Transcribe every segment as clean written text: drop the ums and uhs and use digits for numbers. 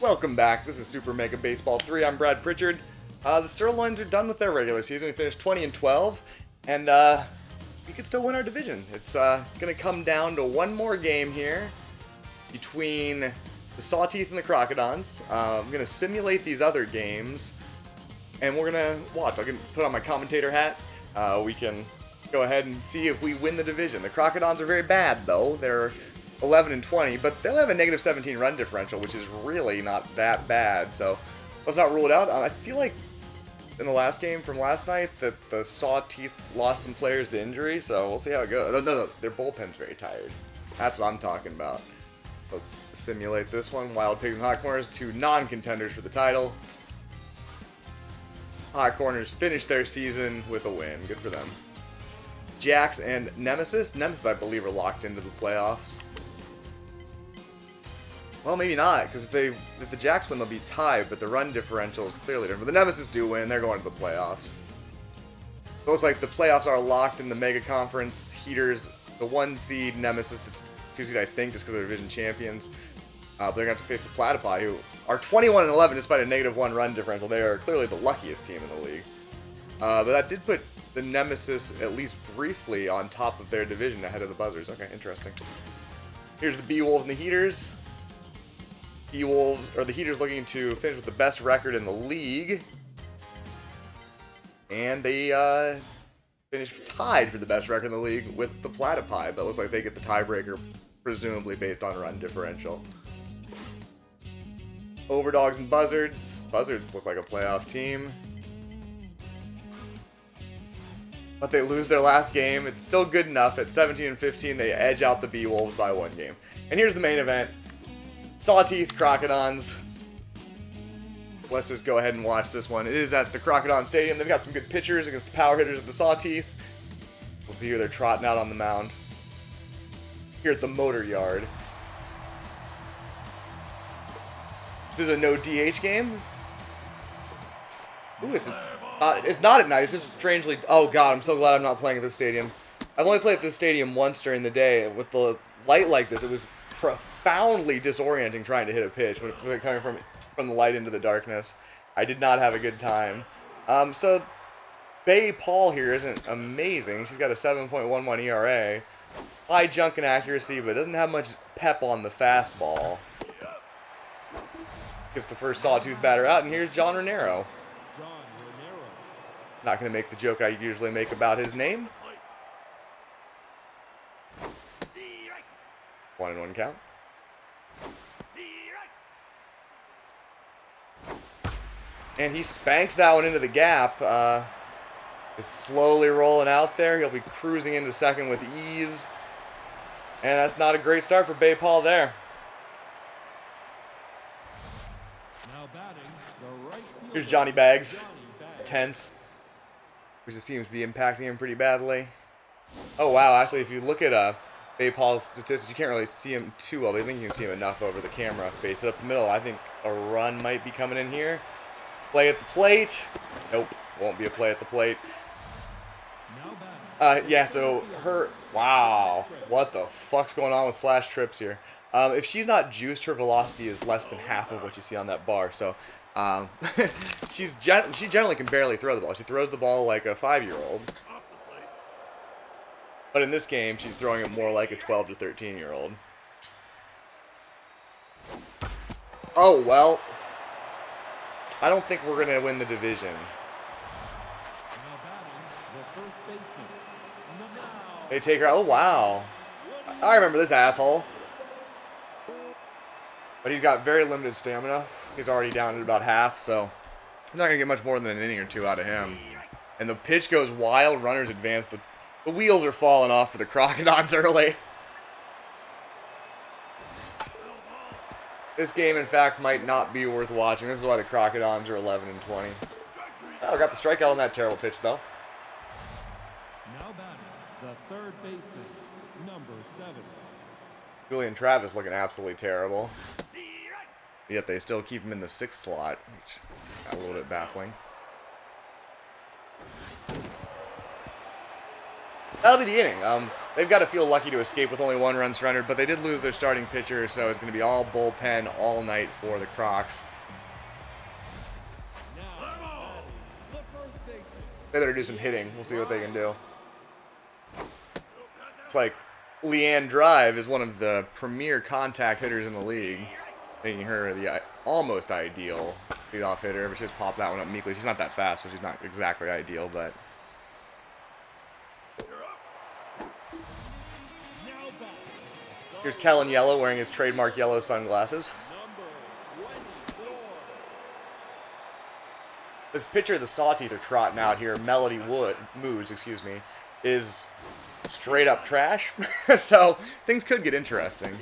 Welcome back. This is Super Mega Baseball 3. I'm Brad Pritchard. The Sirloins are done with their regular season. We finished 20-12, and we could still win our division. It's going to come down to one more game here between the Sawteeth and the Crocodons. I'm going to simulate these other games, and we're going to watch. I can put on my commentator hat. We can go ahead and see if we win the division. The Crocodons are very bad, though. They're 11-20, but they'll have a negative 17 run differential, which is really not that bad. So let's not rule it out. I feel like in the last game from last night that the Sawteeth lost some players to injury, so we'll see how it goes. No, their bullpen's very tired. That's what I'm talking about. Let's simulate this one. Wild Pigs and Hot Corners, two non-contenders for the title. Hot Corners finished their season with a win. Good for them. Jacks and Nemesis. Nemesis, I believe, are locked into the playoffs. Well, maybe not, because if the Jacks win, they'll be tied, but the run differential is clearly different. But the Nemesis do win. They're going to the playoffs. It looks like the playoffs are locked in the Mega Conference. Heaters, the 1 seed, Nemesis, the 2 seed, I think, just because they're division champions. But they're going to have to face the Platypi, who are 21-11 despite a negative 1 run differential. They are clearly the luckiest team in the league. But that did put the Nemesis, at least briefly, on top of their division ahead of the Buzzards. Okay, interesting. Here's the B-Wolves and the Heaters. B-Wolves, or the Heaters, looking to finish with the best record in the league. And they finished tied for the best record in the league with the Platypi, but it looks like they get the tiebreaker, presumably based on run differential. Overdogs and Buzzards. Buzzards look like a playoff team, but they lose their last game. It's still good enough. At 17-15, they edge out the B-Wolves by 1 game. And here's the main event. Sawteeth Crocodons. Let's just go ahead and watch this one. It is at the Crocodon Stadium. They've got some good pitchers against the power hitters of the Sawteeth. We'll see who they're trotting out on the mound here at the Motor Yard. This is a no DH game. Ooh, it's not at night. It's just strangely. Oh god, I'm so glad I'm not playing at this stadium. I've only played at this stadium once during the day. With the light like this, it was profoundly disorienting trying to hit a pitch when coming from the light into the darkness. I did not have a good time. So Bay Paul here isn't amazing. She's got a 7.11 ERA. High junk and accuracy, but doesn't have much pep on the fastball. Gets the first Sawtooth batter out, and here's John Renero. Not going to make the joke I usually make about his name. 1-1 count. And he spanks that one into the gap. Is slowly rolling out there. He'll be cruising into second with ease. And that's not a great start for Bay Paul there. Here's Johnny Bags. It's tense. Which just seems to be impacting him pretty badly. Oh wow, actually if you look at Bay Paul's statistics, you can't really see him too well, but I think you can see him enough over the camera. Base it up the middle. I think a run might be coming in here. Play at the plate. Nope, won't be a play at the plate. Yeah, so wow, what the fuck's going on with slash trips here? If she's not juiced, her velocity is less than half of what you see on that bar, so she generally can barely throw the ball. She throws the ball like a 5-year-old. But in this game, she's throwing it more like a 12 to 13-year-old. Oh, well. I don't think we're going to win the division. They take her out. Oh, wow. I remember this asshole. But he's got very limited stamina. He's already down at about half, so I'm not going to get much more than an inning or two out of him. And the pitch goes wild. Runners advance. The wheels are falling off for the Crocodons early. This game, in fact, might not be worth watching. This is why the Crocodons are 11-20. Oh, got the strikeout on that terrible pitch, though. Now batting, the third baseman, number 7. Julian Travis looking absolutely terrible. Yet they still keep him in the 6th slot, which is a little bit baffling. That'll be the inning. They've got to feel lucky to escape with only 1 run surrendered, but they did lose their starting pitcher, so it's going to be all bullpen all night for the Crocs. They better do some hitting. We'll see what they can do. It's like Leanne Drive is one of the premier contact hitters in the league, making her the almost ideal leadoff hitter, but she just popped that one up meekly. She's not that fast, so she's not exactly ideal, but... Here's Kellen Yellow wearing his trademark yellow sunglasses. This pitcher the Sawteeth are trotting out here, Melody Moods, is straight up trash. So things could get interesting.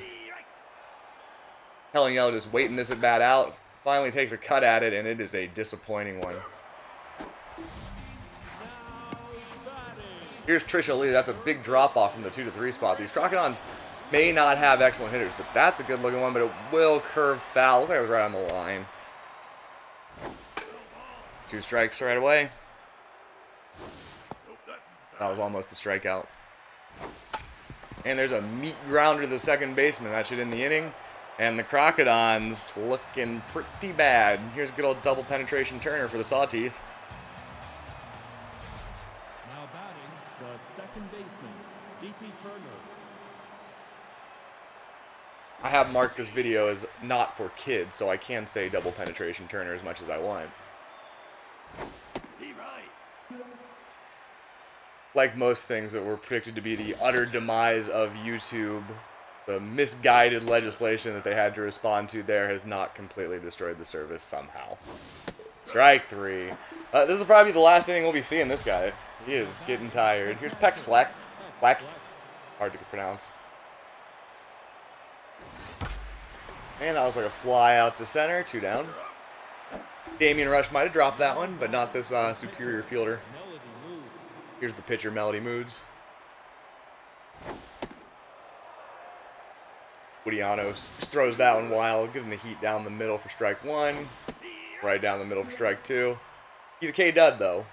Kellen Yellow just waiting this at bat out, finally takes a cut at it, and it is a disappointing one. Here's Trisha Lee. That's a big drop off from the 2-3 spot. These Crocodons may not have excellent hitters, but that's a good looking one, but it will curve foul. Looks like it was right on the line. 2 strikes right away. That was almost the strikeout. And there's a meat grounder to the second baseman. That should end the inning. And the Crocodons looking pretty bad. Here's a good old double penetration Turner for the Sawteeth. Now batting, the second baseman, D.P. Turner. I have marked this video as not for kids, so I can say double penetration Turner as much as I want. Like most things that were predicted to be the utter demise of YouTube, the misguided legislation that they had to respond to there has not completely destroyed the service somehow. Strike 3. This will probably be the last inning we'll be seeing this guy. He is getting tired. Here's Pex Flexed. Hard to pronounce. And that was like a fly out to center. 2 down. Damian Rush might have dropped that one, but not this superior fielder. Here's the pitcher, Melody Moods. Woodyano throws that one wild, giving the heat down the middle for strike 1. Right down the middle for strike 2. He's a K-dud, though.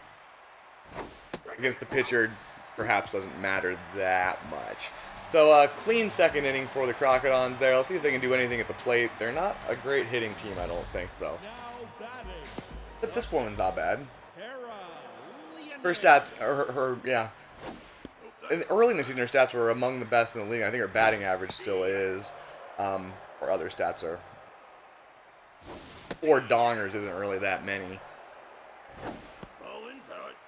Against the pitcher, perhaps doesn't matter that much. So, clean second inning for the Crocodons there. Let's see if they can do anything at the plate. They're not a great hitting team, I don't think, though. But this woman's not bad. Her stats, early in the season, her stats were among the best in the league. I think her batting average still is. Or other stats are. 4 dongers isn't really that many.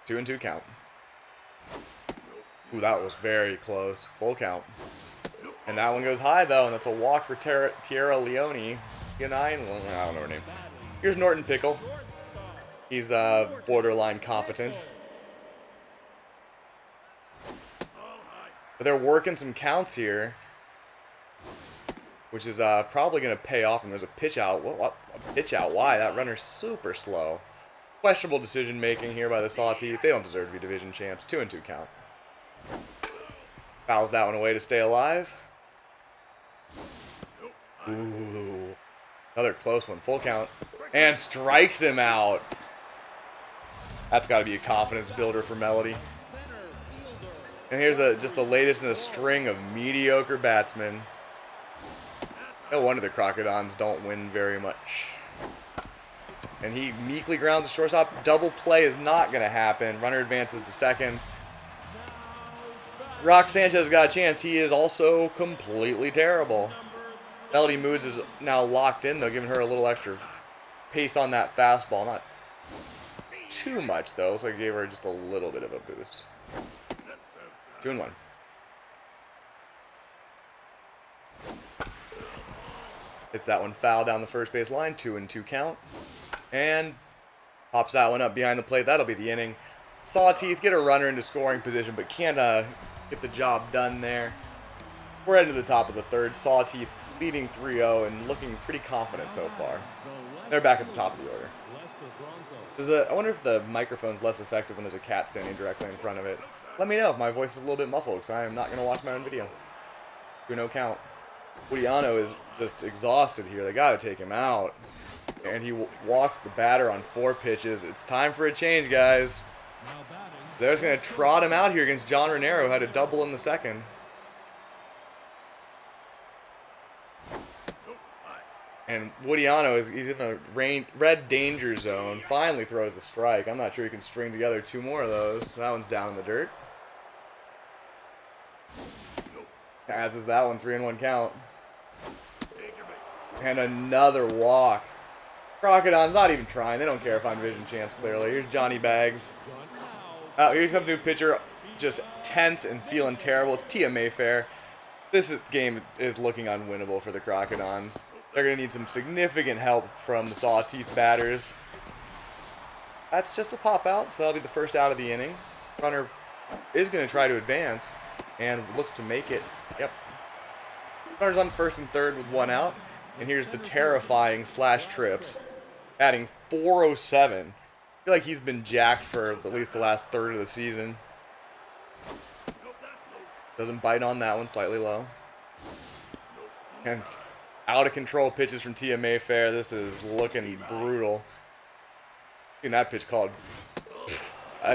2-2 count. Ooh, that was very close. Full count. And that one goes high, though, and that's a walk for Tierra Leone. I don't know her name. Here's Norton Pickle. He's borderline competent. But they're working some counts here, which is probably going to pay off. And there's a pitch out. What? A pitch out? Why? That runner's super slow. Questionable decision making here by the Sawteeth. They don't deserve to be division champs. 2-2 count. Fouls that one away to stay alive. Ooh. Another close one. Full count. And strikes him out. That's got to be a confidence builder for Melody. And here's just the latest in a string of mediocre batsmen. No wonder the Crocodons don't win very much. And he meekly grounds the shortstop. Double play is not going to happen. Runner advances to second. Rock Sanchez got a chance. He is also completely terrible. Melody Moods is now locked in, though, giving her a little extra pace on that fastball. Not too much, though, so I gave her just a little bit of a boost. 2-1. Hits that one foul down the first base line. 2-2 count. And pops that one up behind the plate. That'll be the inning. Sawteeth get a runner into scoring position, but can't get the job done there. We're heading to the top of the third. Sawteeth leading 3-0 and looking pretty confident so far. They're back at the top of the order. I wonder if the microphone's less effective when there's a cat standing directly in front of it. Let me know if my voice is a little bit muffled, because I am not going to watch my own video. 2-0 count. Woodyano is just exhausted here. They got to take him out. And he walks the batter on 4 pitches. It's time for a change, guys. Now batting, They're just going to trot him out here against John Renero, who had a double in the second. And Woodyano he's in the red danger zone. Finally throws a strike. I'm not sure he can string together two more of those. That one's down in the dirt. As is that one, 3-1 count. And another walk. Crocodile's not even trying. They don't care if I'm division champs, clearly. Here's Johnny Bags. Here's some new pitcher, just tense and feeling terrible. It's Tia Mayfair. This game is looking unwinnable for the Crocodons. They're going to need some significant help from the Sawteeth batters. That's just a pop out, so that'll be the first out of the inning. Runner is going to try to advance and looks to make it. Yep. Runner's on first and third with one out. And here's the terrifying Slash Trips, adding 407. I feel like he's been jacked for at least the last third of the season. Doesn't bite on that one, slightly low. And out of control pitches from Tia Mayfair. This is looking brutal. And that pitch called.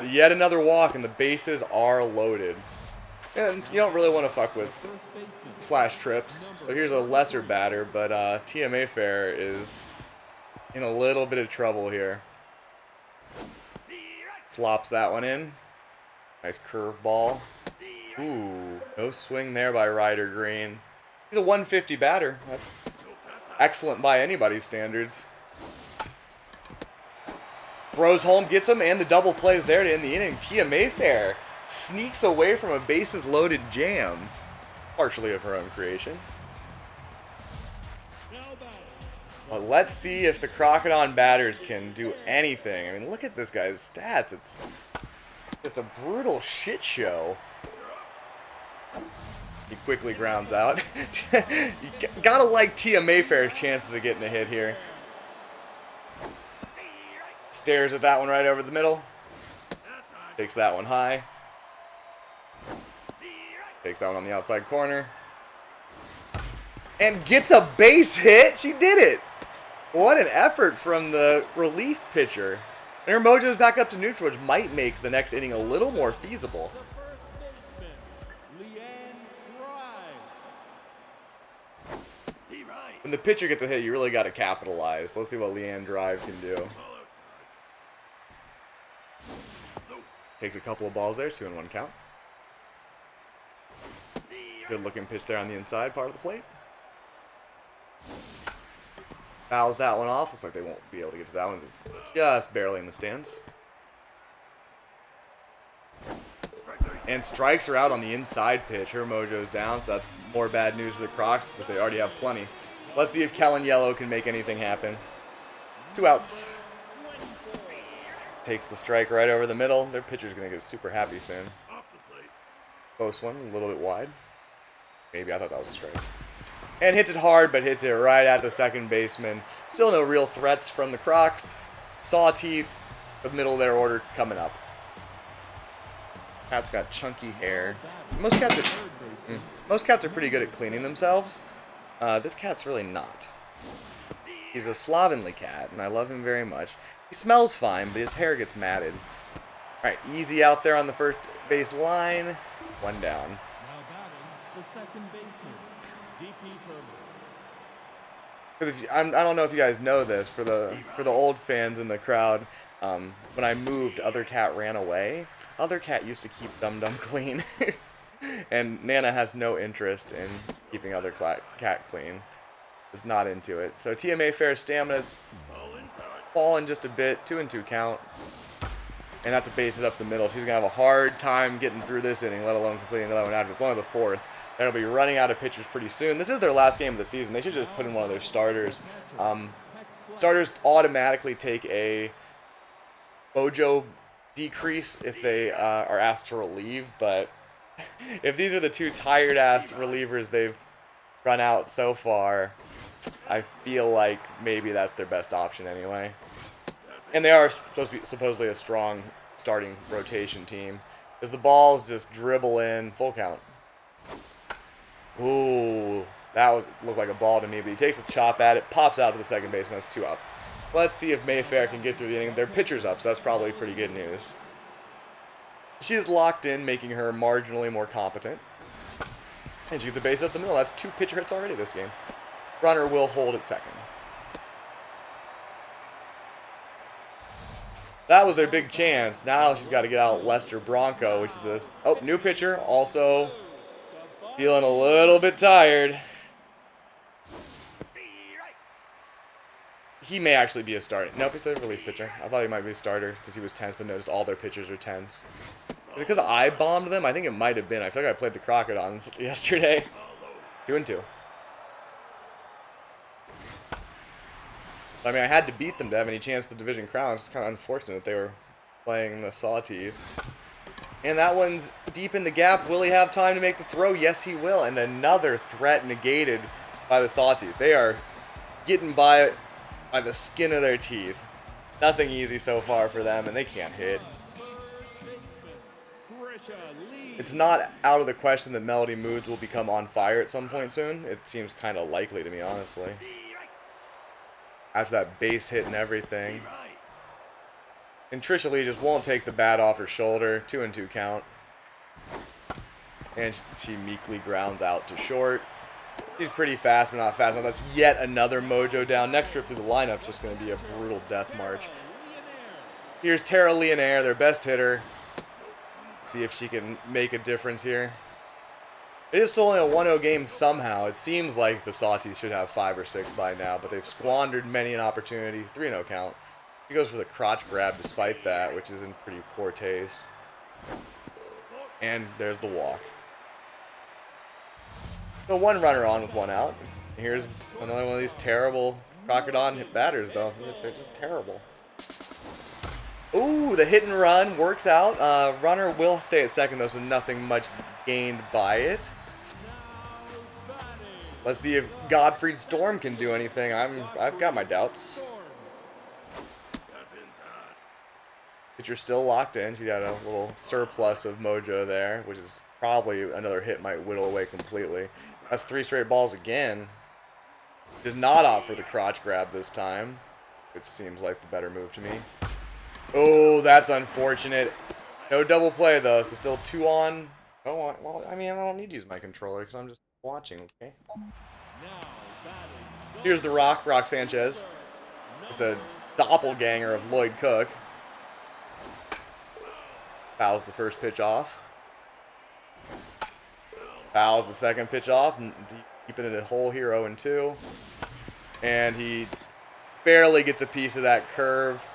Yet another walk, and the bases are loaded. And you don't really want to fuck with Slash Trips. So here's a lesser batter, but Tia Mayfair is in a little bit of trouble here. Slops that one in. Nice curveball. Ooh, no swing there by Ryder Green. He's a 150 batter. That's excellent by anybody's standards. Throws home, gets him, and the double play is there to end the inning. Tia Mayfair sneaks away from a bases-loaded jam. Partially of her own creation. But let's see if the Crocodon batters can do anything. I mean, look at this guy's stats. It's just a brutal shit show. He quickly grounds out. You gotta like Tia Mayfair's chances of getting a hit here. Stares at that one right over the middle. Takes that one high. Takes that one on the outside corner. And gets a base hit. She did it. What an effort from the relief pitcher. And her mojo's back up to neutral, which might make the next inning a little more feasible. When the pitcher gets a hit, you really got to capitalize. Let's see what Leanne Drive can do. Takes a couple of balls there, 2-1 count. Good looking pitch there on the inside part of the plate. Fouls that one off. Looks like they won't be able to get to that one. It's just barely in the stands. And strikes are out on the inside pitch. Her mojo's down, so that's more bad news for the Crocs, but they already have plenty. Let's see if Kellen Yellow can make anything happen. 2 outs. Takes the strike right over the middle. Their pitcher's going to get super happy soon. Close one, a little bit wide. Maybe, I thought that was a strike. And hits it hard, but hits it right at the second baseman. Still no real threats from the Crocs. Sawteeth, the middle of their order coming up. Cat's got chunky hair. Most cats are pretty good at cleaning themselves. This cat's really not. He's a slovenly cat, and I love him very much. He smells fine, but his hair gets matted. Alright, easy out there on the first base line. One down. Now batting, the second baseman, DP Turbo. I don't know if you guys know this, for the old fans in the crowd, when I moved, Other Cat ran away. Other Cat used to keep Dum Dum clean. And Nana has no interest in keeping Other Cat clean. Is not into it. So Tia Mayfair's stamina's fallen just a bit. 2-2 count. And that's a bases up the middle. She's going to have a hard time getting through this inning, let alone completing another one after. It's only the fourth. They'll be running out of pitchers pretty soon. This is their last game of the season. They should just put in one of their starters. Starters automatically take a mojo decrease if they are asked to relieve, but if these are the two tired-ass relievers they've run out so far, I feel like maybe that's their best option anyway. And they are supposed to be supposedly a strong starting rotation team, because the balls just dribble in. Full count. Ooh, that looked like a ball to me, but he takes a chop at it, pops out to the second baseman. That's 2 outs. Let's see if Mayfair can get through the inning. Their pitcher's up, so that's probably pretty good news. She is locked in, making her marginally more competent. And she gets a base up the middle. That's 2 pitcher hits already this game. Runner will hold at second. That was their big chance. Now she's got to get out Lester Bronco, which is a... Oh, new pitcher. Also feeling a little bit tired. He may actually be a starter. Nope, he's a relief pitcher. I thought he might be a starter since he was tense, but noticed all their pitchers are tense. Is it because I bombed them? I think it might have been. I feel like I played the Crocodons yesterday. 2-2. I mean, I had to beat them to have any chance at the division crown. It's just kind of unfortunate that they were playing the Sawteeth. And that one's deep in the gap. Will he have time to make the throw? Yes, he will. And another threat negated by the Sawteeth. They are getting by the skin of their teeth. Nothing easy so far for them, and they can't hit. It's not out of the question that Melody Moods will become on fire at some point soon. It seems kind of likely to me, honestly. After that base hit and everything. And Trisha Lee just won't take the bat off her shoulder. 2-2 count. And she meekly grounds out to short. She's pretty fast, but not fast enough. That's yet another mojo down. Next trip through the lineup's just going to be a brutal death march. Here's Tara Leonaire, their best hitter. See if she can make a difference here. It is still only a 1-0 game somehow. It seems like the Sawteeth should have 5 or 6 by now, but they've squandered many an opportunity. 3-0 count. He goes for the crotch grab despite that, which is in pretty poor taste. And there's the walk. So 1 runner on with 1 out. Here's another one of these terrible Crocodon batters, though. They're just terrible. Ooh, the hit and run works out. Runner will stay at second, though, so nothing much gained by it. Let's see if Godfried Storm can do anything. I've got my doubts. Pitcher still locked in. She got a little surplus of mojo there, which is probably another hit might whittle away completely. That's 3 straight balls again. Does not opt for the crotch grab this time, which seems like the better move to me. Oh, that's unfortunate. No double play, though, so still 2 on. Oh, well, I mean, I don't need to use my controller because I'm just watching, okay? Here's the Rock Sanchez. Just a doppelganger of Lloyd Cook. Fouls the first pitch off. Fouls the second pitch off. Keeping it at whole here, 0-2. And he barely gets a piece of that curve.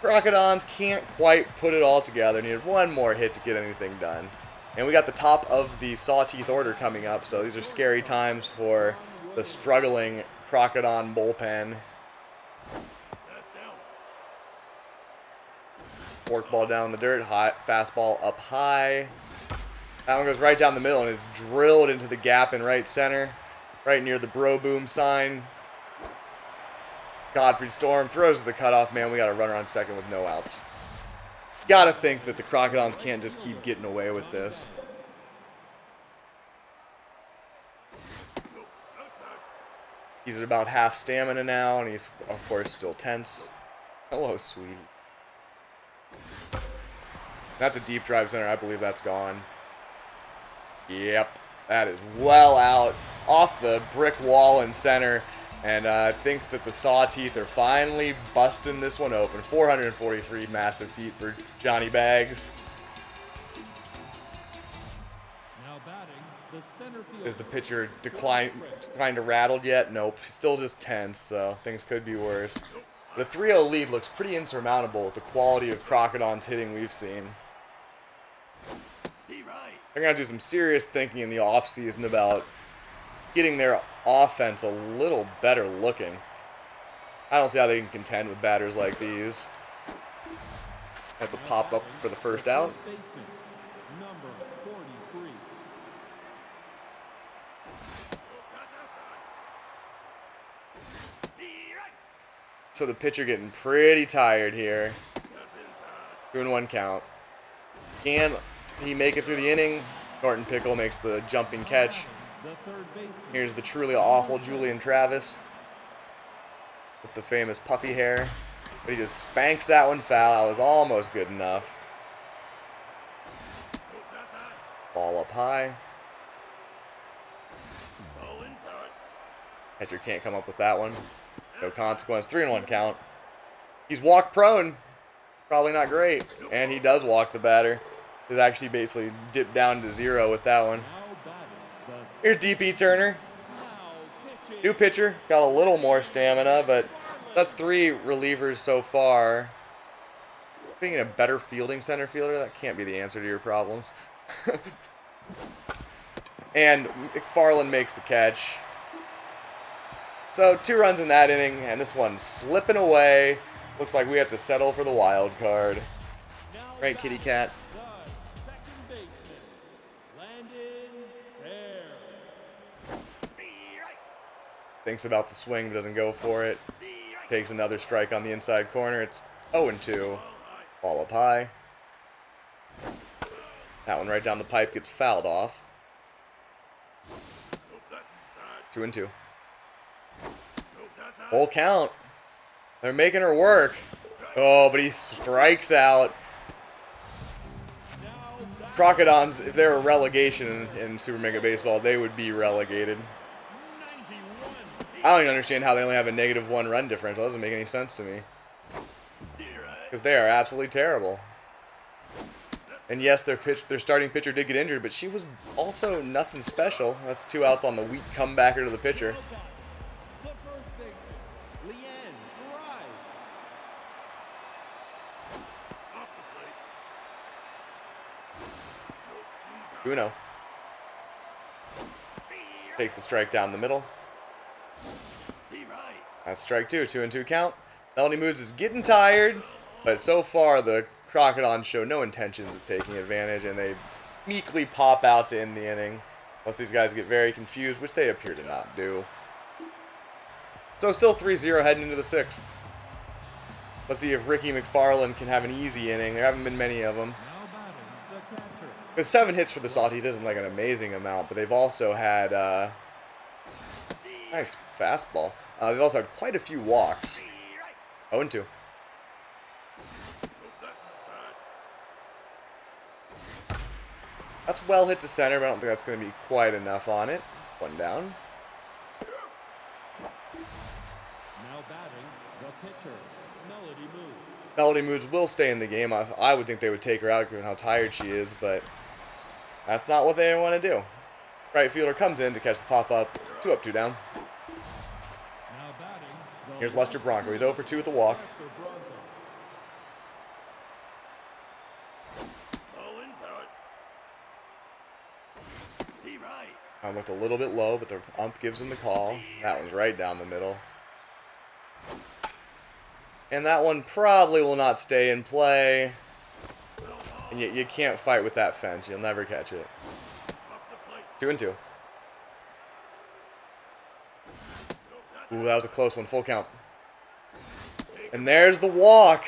Crocodons can't quite put it all together. Needed 1 more hit to get anything done. And we got the top of the Sawteeth order coming up, so these are scary times for the struggling Crocodon bullpen. Forkball down in the dirt, high, fastball up high. That one goes right down the middle and is drilled into the gap in right center, right near the Bro Boom sign. Godfried Storm throws to the cutoff man. We got a runner on second with no outs. Gotta think that the Crocodons can't just keep getting away with this. He's at about half stamina now, and he's, of course, still tense. Hello, sweetie. That's a deep drive center. I believe that's gone. Yep, that is well out. Off the brick wall in center. And I think that the Sawteeth are finally busting this one open. 443 massive feet for Johnny Bags. Now batting, the center field. Is the pitcher declined to rattle yet? Nope. Still just tense, so things could be worse. But a 3-0 lead looks pretty insurmountable with the quality of Crocodons hitting we've seen. They're going to do some serious thinking in the offseason about getting their offense a little better looking. I don't see how they can contend with batters like these. That's a pop-up for the first out. Number 43. So the pitcher getting pretty tired here. Doing 1 count. Can he make it through the inning? Norton Pickle makes the jumping catch. Here's the truly awful Julian Travis with the famous puffy hair. But he just spanks that one foul. That was almost good enough. Ball up high. Catcher can't come up with that one. No consequence. 3-1 count. He's walk prone. Probably not great. And he does walk the batter. He's actually basically dipped down to 0 with that one. Here's DP Turner. New pitcher. Got a little more stamina, but that's 3 relievers so far. Being a better fielding center fielder, that can't be the answer to your problems. And McFarland makes the catch. So 2 runs in that inning, and this one's slipping away. Looks like we have to settle for the wild card. Right, kitty cat. Thinks about the swing, but doesn't go for it. Takes another strike on the inside corner. It's 0-2. Ball up high. That one right down the pipe gets fouled off. 2-2. Full count. They're making her work. Oh, but he strikes out. Crocodons, if they were relegation in Super Mega Baseball, they would be relegated. I don't even understand how they only have a -1 run differential. That doesn't make any sense to me. Because they are absolutely terrible. And yes, their starting pitcher did get injured, but she was also nothing special. That's 2 outs on the weak comebacker to the pitcher. 2-0. Takes the strike down the middle. That's strike 2. 2-2 count. Melody Moods is getting tired, but so far the Crocodons show no intentions of taking advantage, and they meekly pop out to end the inning. Once these guys get very confused, which they appear to not do. So still 3-0 heading into the 6th. Let's see if Ricky McFarland can have an easy inning. There haven't been many of them. Because 7 hits for the Sawteeth isn't like an amazing amount, but they've also had nice fastball. They've also had quite a few walks. 0-2. That's well hit to center, but I don't think that's going to be quite enough on it. 1 down. Now batting the pitcher, Melody Moods. Melody Moods will stay in the game. I would think they would take her out given how tired she is, but that's not what they want to do. Right fielder comes in to catch the pop-up. 2 up, 2 down. Now batting the Here's Lester Bronco. He's 0 for 2 with the walk. Lester Bronco. I looked a little bit low, but the ump gives him the call. That one's right down the middle. And that one probably will not stay in play. And you can't fight with that fence. You'll never catch it. 2-2. Ooh, that was a close one. Full count. And there's the walk.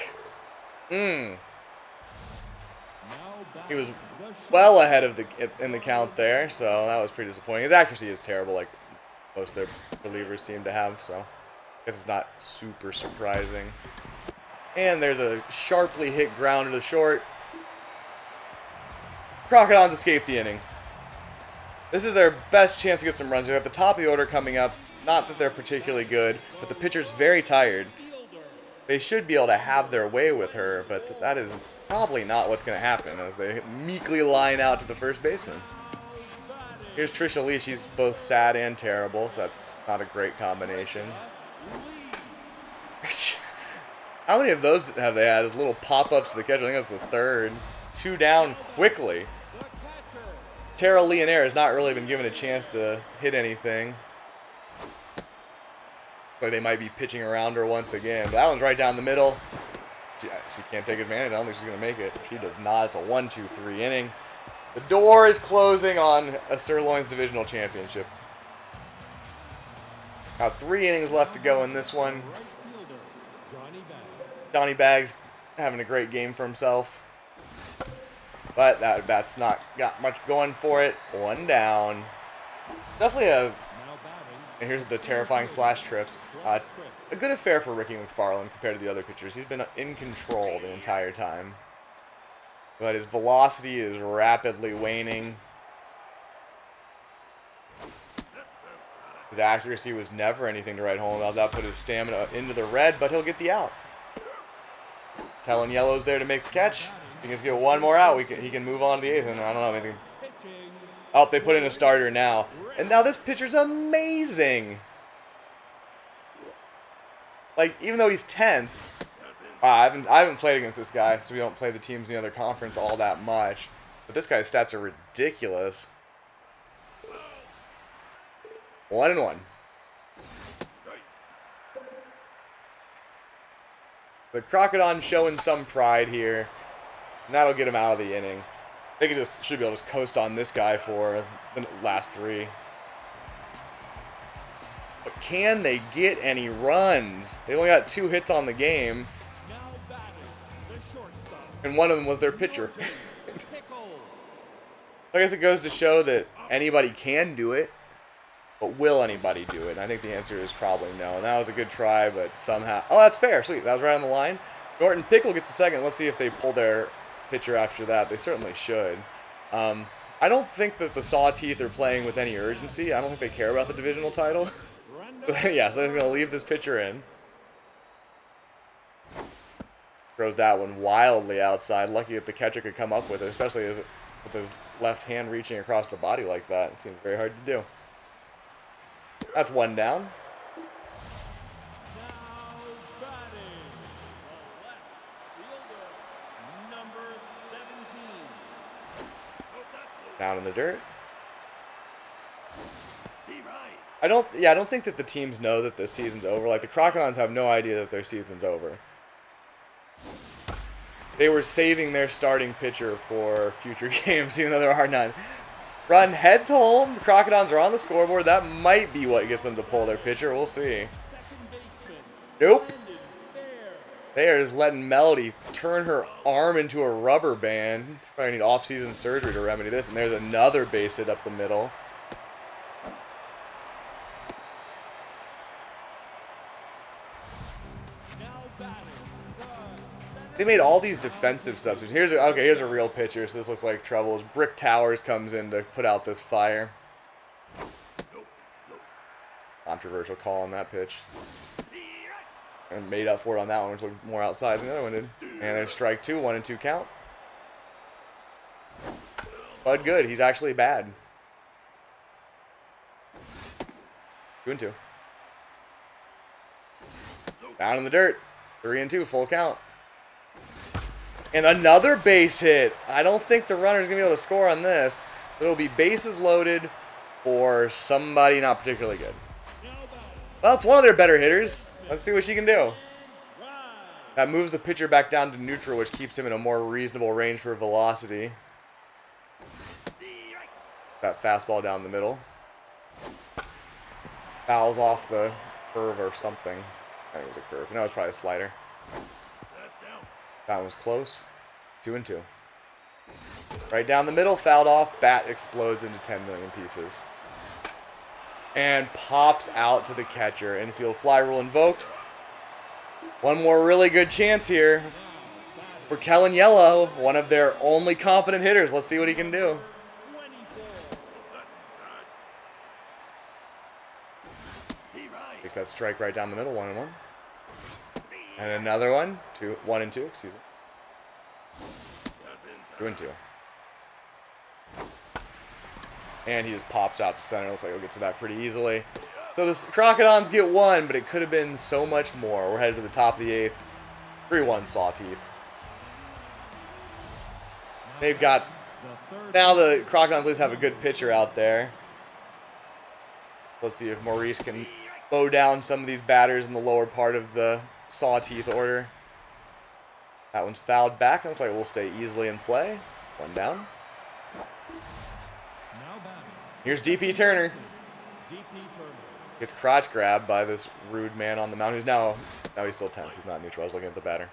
He was well ahead of in the count there, so that was pretty disappointing. His accuracy is terrible, like most of their relievers seem to have, so I guess it's not super surprising. And there's a sharply hit grounder to short. Crocodons escape the inning. This is their best chance to get some runs. They're at the top of the order coming up. Not that they're particularly good, but the pitcher's very tired. They should be able to have their way with her, but that is probably not what's going to happen as they meekly line out to the first baseman. Here's Trisha Lee. She's both sad and terrible, so that's not a great combination. How many of those have they had as little pop-ups to the catcher? I think that's the 3rd. 2 down quickly. Tara Leonere has not really been given a chance to hit anything. Like they might be pitching around her once again. But that one's right down the middle. She can't take advantage. I don't think she's going to make it. She does not. It's a 1-2-3 inning. The door is closing on a Sirloins divisional championship. Now 3 innings left to go in this one. Johnny Bags having a great game for himself. But that bat's not got much going for it. 1 down. Definitely a... And here's the terrifying slash trips. A good affair for Ricky McFarland compared to the other pitchers. He's been in control the entire time. But his velocity is rapidly waning. His accuracy was never anything to write home about. That put his stamina into the red, but he'll get the out. Kellen Yellow's there to make the catch. If he can just get one more out, he can move on to the 8th, and I don't know anything. Oh, they put in a starter now. And now this pitcher's amazing. Like, even though he's tense, wow, I haven't played against this guy, so we don't play the teams in the other conference all that much. But this guy's stats are ridiculous. 1-1. The Crocodons showing some pride here, and that'll get him out of the inning. They should be able to just coast on this guy for the last 3. But can they get any runs? They only got 2 hits on the game, and one of them was their pitcher. I guess it goes to show that anybody can do it, but will anybody do it? And I think the answer is probably no. And that was a good try, but somehow... Oh, that's fair. Sweet. That was right on the line. Norton Pickle gets the second. Let's see if they pull their pitcher after that. They certainly should. I don't think that the Sawteeth are playing with any urgency. I don't think they care about the divisional title. Yeah, so they're going to leave this pitcher in. Throws that one wildly outside. Lucky that the catcher could come up with it, especially with his left hand reaching across the body like that. It seems very hard to do. That's 1 down. Now batting, the left fielder, number 17. Down in the dirt. I don't think that the teams know that the season's over. Like, the Crocodons have no idea that their season's over. They were saving their starting pitcher for future games, even though there are none. Run heads home. The Crocodons are on the scoreboard. That might be what gets them to pull their pitcher. We'll see. Nope. They are just letting Melody turn her arm into a rubber band. Probably need off-season surgery to remedy this. And there's another base hit up the middle. They made all these defensive substitutes. Here's a real pitcher, so this looks like trouble. As Brick Towers comes in to put out this fire. Controversial call on that pitch. And made up for it on that one, which looked more outside than the other one did. And there's strike 2, 1-2 count. Bud Good, he's actually bad. 2-2. Down in the dirt. 3-2, full count. And another base hit. I don't think the runner's going to be able to score on this. So it'll be bases loaded for somebody not particularly good. Well, it's one of their better hitters. Let's see what she can do. That moves the pitcher back down to neutral, which keeps him in a more reasonable range for velocity. That fastball down the middle. Fouls off the curve or something. I think it was a curve. No, it's probably a slider. That one was close. 2-2. Right down the middle, fouled off. Bat explodes into 10 million pieces. And pops out to the catcher. Infield fly rule invoked. One more really good chance here for Kellen Yellow, one of their only competent hitters. Let's see what he can do. Takes that strike right down the middle, 1-1. And another one, 1-2, excuse me. 2-2. And he just pops out to center. Looks like he'll get to that pretty easily. So the Crocodons get 1, but it could have been so much more. We're headed to the top of the 8th. 3-1 Sawteeth. They've got... Now the Crocodons at least have a good pitcher out there. Let's see if Maurice can bow down some of these batters in the lower part of the Sawteeth order. That one's fouled back. Looks like it will stay easily in play. 1 down. Here's DP Turner. Gets crotch grabbed by this rude man on the mound. Who's now he's still tense. He's not neutral. I was looking at the batter.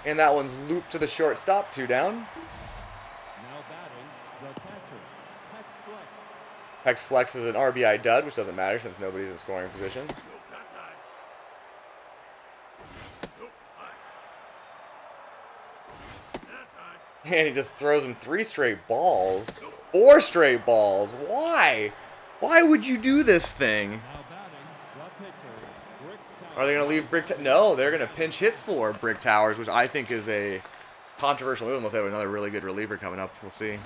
And that one's looped to the shortstop. 2 down. Now batting, the catcher, Hex Flex. Hex Flex is an RBI dud, which doesn't matter since nobody's in scoring position. And he just throws him 3 straight balls. 4 straight balls. Why? Why would you do this thing? Now batting, the pitcher, Brick Are they Tower. going to leave Brick? No, they're going to pinch hit for Brick Towers, which I think is a controversial move. Unless they have another really good reliever coming up, we'll see.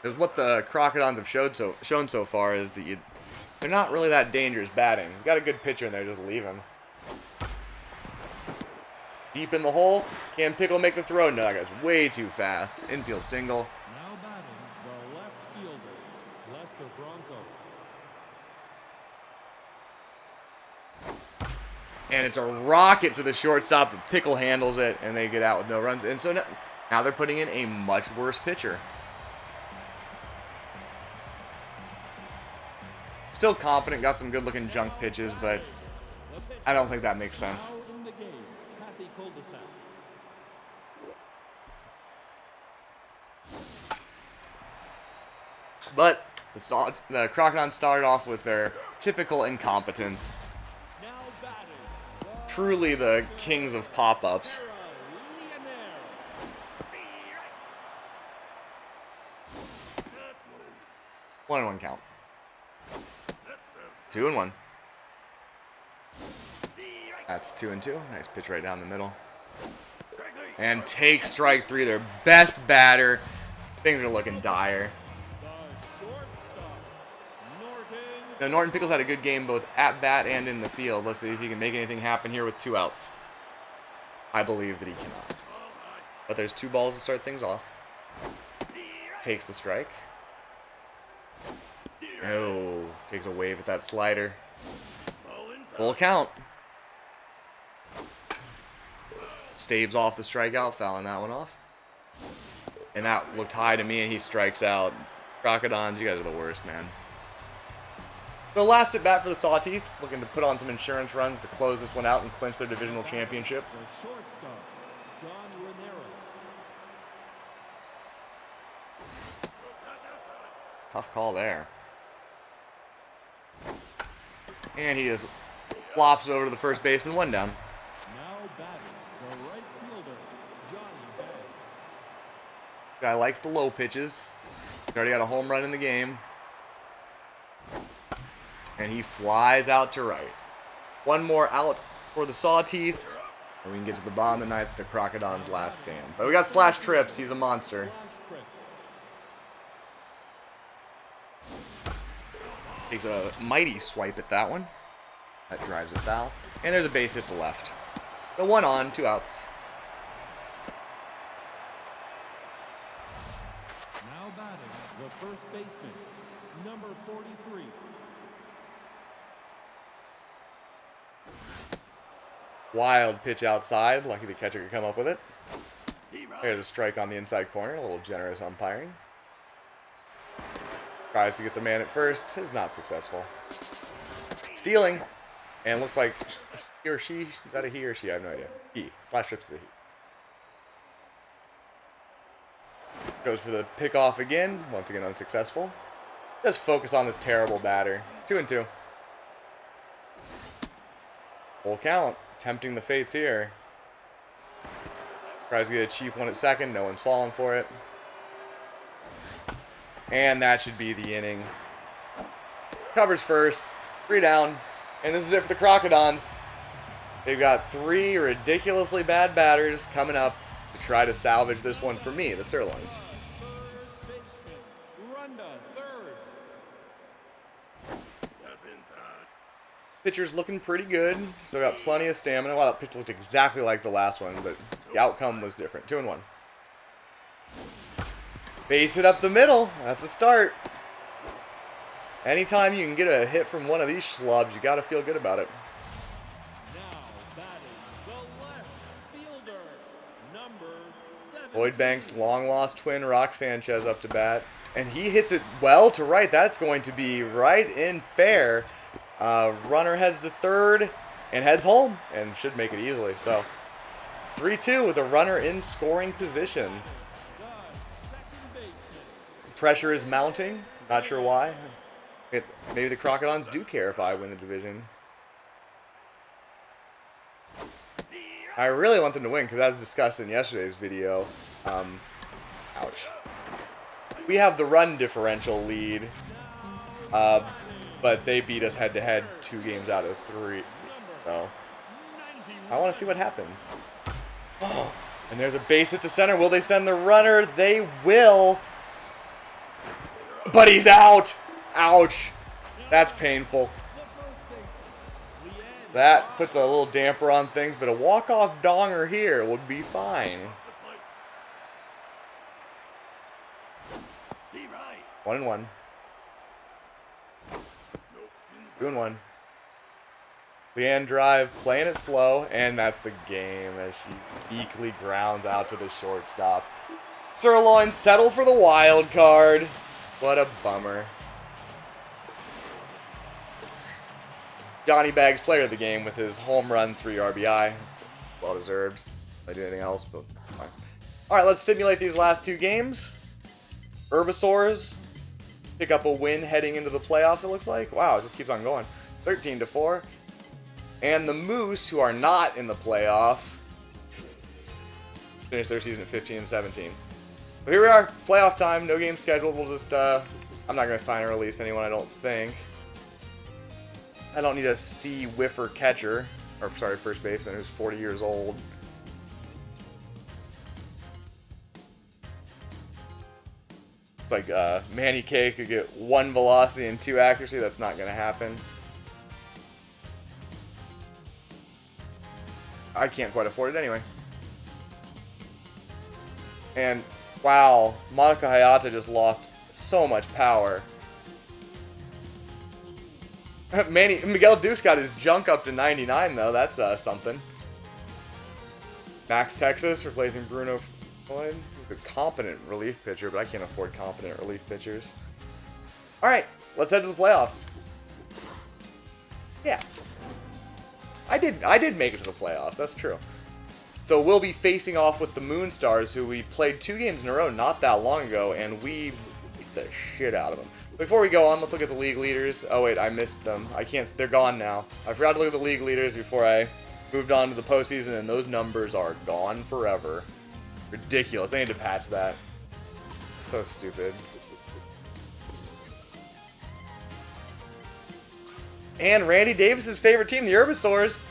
Because what the Crocodons have shown so far is that they're not really that dangerous batting. You got a good pitcher in there, just leave him. Deep in the hole. Can Pickle make the throw? No, that guy's way too fast. Infield single. Now batting, the left fielder, Lester Bronco. And it's a rocket to the shortstop. But Pickle handles it, and they get out with no runs. And so now they're putting in a much worse pitcher. Still confident, got some good-looking junk pitches, but I don't think that makes sense. Now in the game, Kathy Cul-de-sac. But the Crocodons started off with their typical incompetence. Now batting, Truly the kings of pop-ups. Leonard. 1-1 count. 2-1. That's 2-2. Nice pitch right down the middle. And take strike 3. Their best batter. Things are looking dire. The shortstop, Norton. Now, Norton Pickles had a good game both at bat and in the field. Let's see if he can make anything happen here with 2 outs. I believe that he cannot. But there's 2 balls to start things off. Takes the strike. Oh, takes a wave at that slider. Full count. Staves off the strikeout, fouling that one off. And that looked high to me, and he strikes out. Crocodons, you guys are the worst, man. The last at bat for the Sawteeth, looking to put on some insurance runs to close this one out and clinch their divisional championship. The shortstop, John Rivera. Tough call there. And he just flops over to the first baseman, 1 down. Now batting, the right fielder, Johnny Banks. Guy likes the low pitches. He already got a home run in the game. And he flies out to right. 1 more out for the Sawteeth. And we can get to the bottom of the ninth, the Crocodons' last stand. But we got Slash Trips. He's a monster. Flash trip. Takes a mighty swipe at that one. That drives a foul. And there's a base hit to left. So 1 on, 2 outs. Now batting, the first baseman, number 43. Wild pitch outside. Lucky the catcher could come up with it. There's a strike on the inside corner. A little generous umpiring. Tries to get the man at first. Is not successful. Stealing. And looks like he or she. Is that a he or she? I have no idea. He. Slash Trips is a he. Goes for the pickoff again. Once again unsuccessful. Just focus on this terrible batter. 2-2. Full count. Tempting the face here. Tries to get a cheap one at second. No one's falling for it. And that should be the inning. Covers first. 3 down. And this is it for the Crocodons. They've got 3 ridiculously bad batters coming up to try to salvage this one for me, the Sirloins. Third baseman, Runda, third. That's inside. Pitcher's looking pretty good. Still got plenty of stamina. Wow, that pitch looked exactly like the last one, but the outcome was different. 2-1. Base it up the middle. That's a start. Anytime you can get a hit from one of these schlubs, you got to feel good about it. Now batting, the left fielder, number 7. Lloyd Banks' long-lost twin, Rock Sanchez, up to bat. And he hits it well to right. That's going to be right in fair. Runner heads to third and heads home and should make it easily. So 3-2 with a runner in scoring position. The second baseman, Pressure is mounting. Not sure why. Maybe the Crocodons do care if I win the division. I really want them to win because as discussed in yesterday's video, ouch. we have the run differential lead, but they beat us head-to-head 2 games out of 3. So I want to see what happens. Oh, and there's a base hit to center. Will they send the runner? They will. But he's out. Ouch. That's painful. That puts a little damper on things, but a walk-off donger here would be fine. 1-1. 2-1. Leanne drive, playing it slow, and that's the game as she meekly grounds out to the shortstop. Sirloins settle for the wild card. What a bummer. Johnny Bags, player of the game with his home run, 3 RBI. Well deserved. I do anything else, but fine. Alright, let's simulate these last 2 games. Herbisaurs pick up a win heading into the playoffs, it looks like. Wow, it just keeps on going. 13-4. And the Moose, who are not in the playoffs, finish their season at 15-17. But here we are, playoff time, no game scheduled. We'll just, I'm not going to sign or release anyone, I don't think. I don't need a C whiffer catcher, or sorry, first baseman who's 40 years old. It's like Manny K could get 1 velocity and 2 accuracy. That's not going to happen. I can't quite afford it anyway. And wow, Monica Hayata just lost so much power. Miguel Duke's got his junk up to 99 though. That's something. Max Texas replacing Bruno Floyd. A competent relief pitcher, but I can't afford competent relief pitchers. All right, let's head to the playoffs. Yeah, I did make it to the playoffs. That's true. So we'll be facing off with the Moonstars, who we played 2 games in a row not that long ago, and we beat the shit out of them. Before we go on, let's look at the league leaders. Oh wait, I missed them. I can't. They're gone now. I forgot to look at the league leaders before I moved on to the postseason, and those numbers are gone forever. Ridiculous. They need to patch that. So stupid. And Randy Davis's favorite team, the Herbisaurs,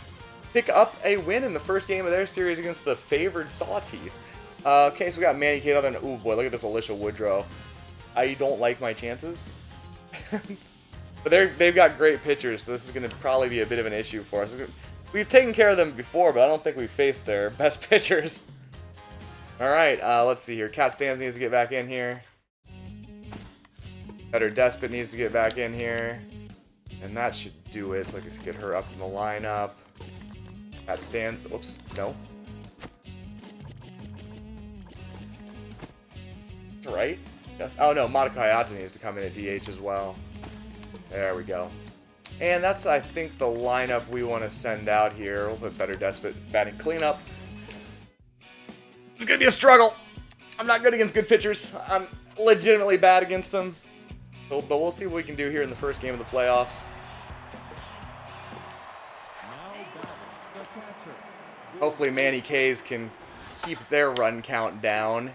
pick up a win in the first game of their series against the favored Sawteeth. Okay, so we got Manny K. Other than, ooh boy, look at this Alicia Woodrow. I don't like my chances. But they've got great pitchers, so this is going to probably be a bit of an issue for us. We've taken care of them before, but I don't think we've faced their best pitchers. Alright, let's see here. Cat Stans needs to get back in here. Better Despot needs to get back in here. And that should do it. So let's get her up in the lineup. Cat Stans. Oops. No. Right? Yes. Oh no, Monica Hayata needs to come in at DH as well. There we go. And that's, I think, the lineup we want to send out here. We'll put Better Despot batting cleanup. It's going to be a struggle. I'm not good against good pitchers. I'm legitimately bad against them. But we'll see what we can do here in the first game of the playoffs. Hopefully Manny K's can keep their run count down.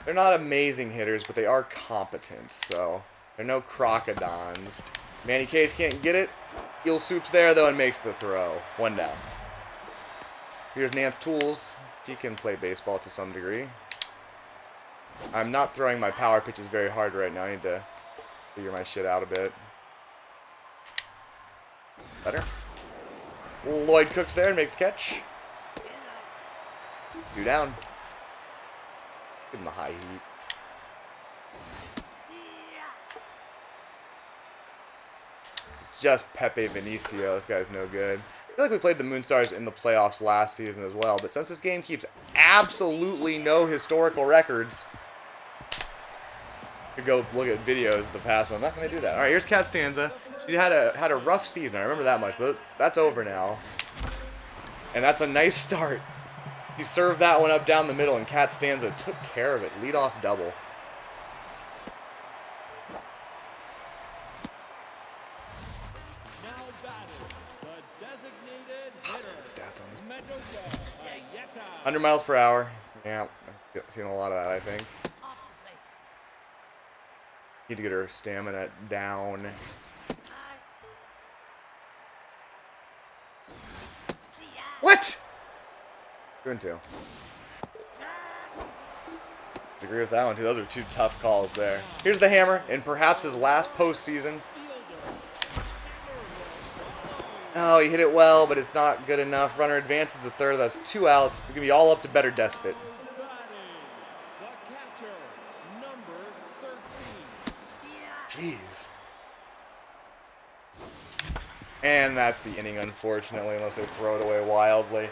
They're not amazing hitters, but they are competent, so they're no crocodons. Manny K's can't get it. Eel Soup's there, though, and makes the throw. 1 down. Here's Nance Tools. He can play baseball to some degree. I'm not throwing my power pitches very hard right now. I need to figure my shit out a bit. Better. Lloyd Cook's there and make the catch. 2 down. Give him the high heat. It's just Pepe Vinicio. This guy's no good. I feel like we played the Moonstars in the playoffs last season as well, but since this game keeps absolutely no historical records, you could go look at videos of the past one. I'm not going to do that. All right, here's Cat Stanza. She had a rough season. I remember that much, but that's over now. And that's a nice start. He served that one up down the middle, and Cat Stanza took care of it. Leadoff double. Now batting, the designated hitter. Stats on 100 miles per hour. Yeah, I've seen a lot of that, I think. Need to get her stamina down. What? 2-2. Disagree with that one, too. Those are two tough calls there. Here's the hammer, in perhaps his last postseason. Oh, he hit it well, but it's not good enough. Runner advances to third. That's 2 outs. It's going to be all up to Better Despot. Jeez. And that's the inning, unfortunately, unless they throw it away wildly.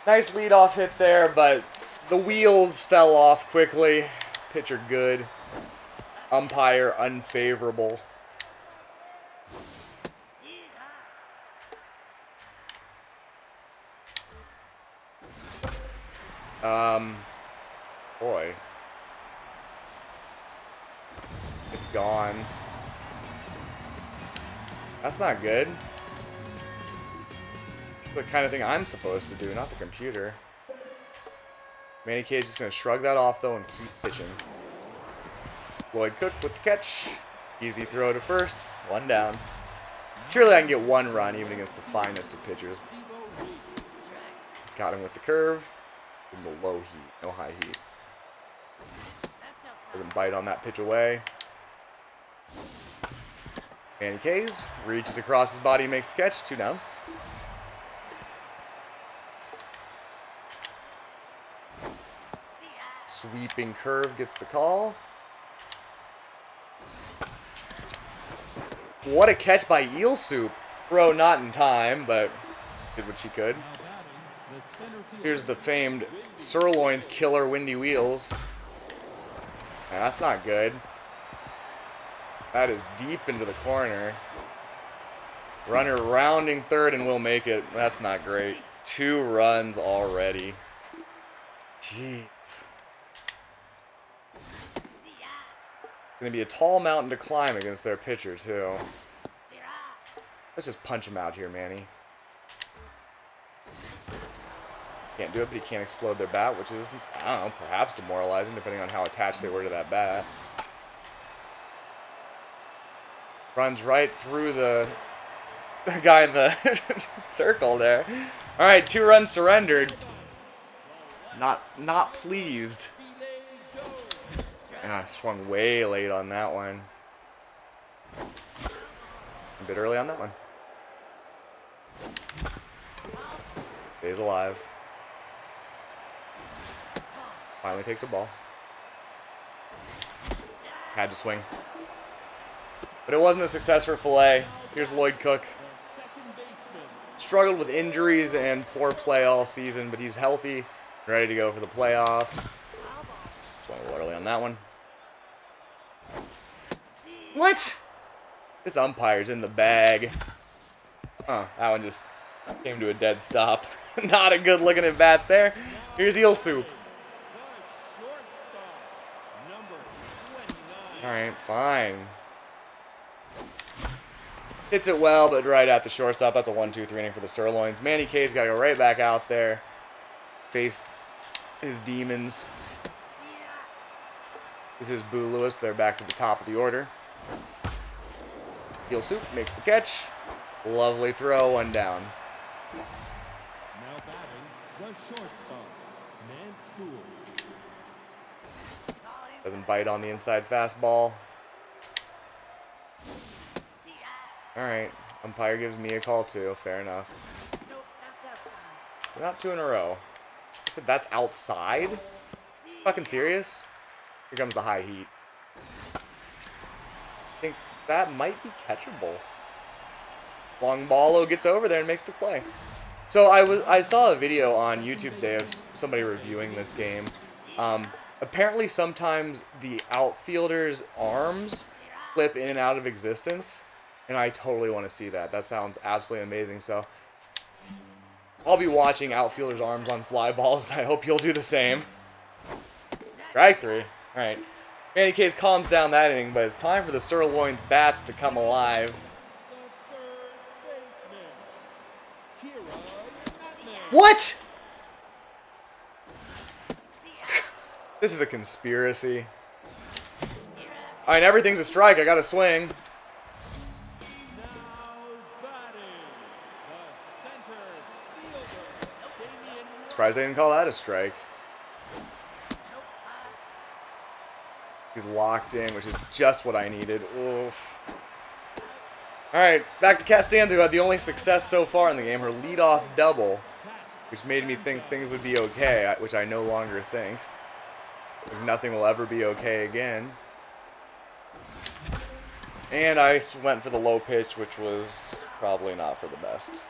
Nice leadoff hit there, but the wheels fell off quickly. Pitcher good. Umpire unfavorable. Boy. It's gone. That's not good. The kind of thing I'm supposed to do, not the computer. Manny Cage is going to shrug that off, though, and keep pitching. Lloyd Cook with the catch. Easy throw to first. 1 down. Surely I can get 1 run, even against the finest of pitchers. Got him with the curve. In the low heat, no high heat. Doesn't bite on that pitch away. Manny Kays reaches across his body, makes the catch. 2 down. Sweeping curve gets the call. What a catch by Eel Soup. Bro, not in time, but did what she could. Here's the famed Sirloins killer Windy Wheels. Yeah, that's not good. That is deep into the corner. Runner rounding third and will make it. That's not great. 2 runs already. Jeez. Gonna be a tall mountain to climb against their pitcher, too. Let's just punch him out here, Manny. Can't do it, but he can't explode their bat, which is, I don't know, perhaps demoralizing, depending on how attached they were to that bat. Runs right through the guy in the circle there. All right, 2 runs surrendered. Not pleased. Ah, swung way late on that one. A bit early on that one. Stays alive. Finally takes a ball. Had to swing. But it wasn't a success for Filet. Here's Lloyd Cook. Struggled with injuries and poor play all season, but he's healthy, ready to go for the playoffs. Swung a little early on that one. What? This umpire's in the bag. Huh, that one just came to a dead stop. Not a good looking at bat there. Here's Eel Soup. Alright, fine. Hits it well, but right at the shortstop. That's a 1-2-3 inning for the Sirloins. Manny K's got to go right back out there. Face his demons. This is Boo Lewis. They're back to the top of the order. Eel Soup makes the catch. Lovely throw, 1 down. Now batting the shortstop, Mansfield. Doesn't bite on the inside fastball. Alright, umpire gives me a call too, fair enough. Not 2 in a row. I said that's outside? Fucking serious? Here comes the high heat. I think that might be catchable. Long ballo gets over there and makes the play. So I saw a video on YouTube today of somebody reviewing this game. Apparently sometimes the outfielders' arms flip in and out of existence, and I totally want to see that. That sounds absolutely amazing. So I'll be watching outfielders' arms on fly balls, and I hope you'll do the same. Strike 3. All right. Manny Case calms down that inning, but it's time for the Sirloin bats to come alive. What? This is a conspiracy. Alright, everything's a strike. I got to swing. Surprised they didn't call that a strike. He's locked in, which is just what I needed. Oof. Alright, back to Costanza, who had the only success so far in the game. Her leadoff double, which made me think things would be okay, which I no longer think. Nothing will ever be okay again. And I went for the low pitch, which was probably not for the best.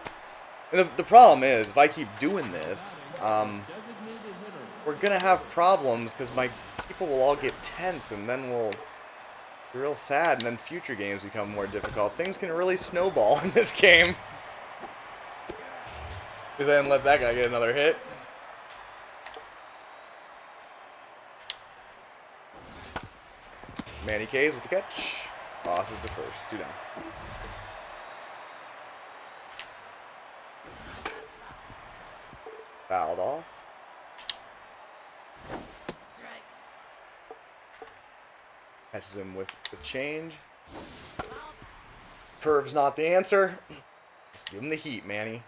And the problem is, if I keep doing this, we're going to have problems because my people will all get tense and then we'll be real sad and then future games become more difficult. Things can really snowball in this game. Because I didn't let that guy get another hit. Manny K's with the catch. Bosses to first. 2 down. Fouled off. Catches him with the change. Curve's not the answer. Just give him the heat, Manny.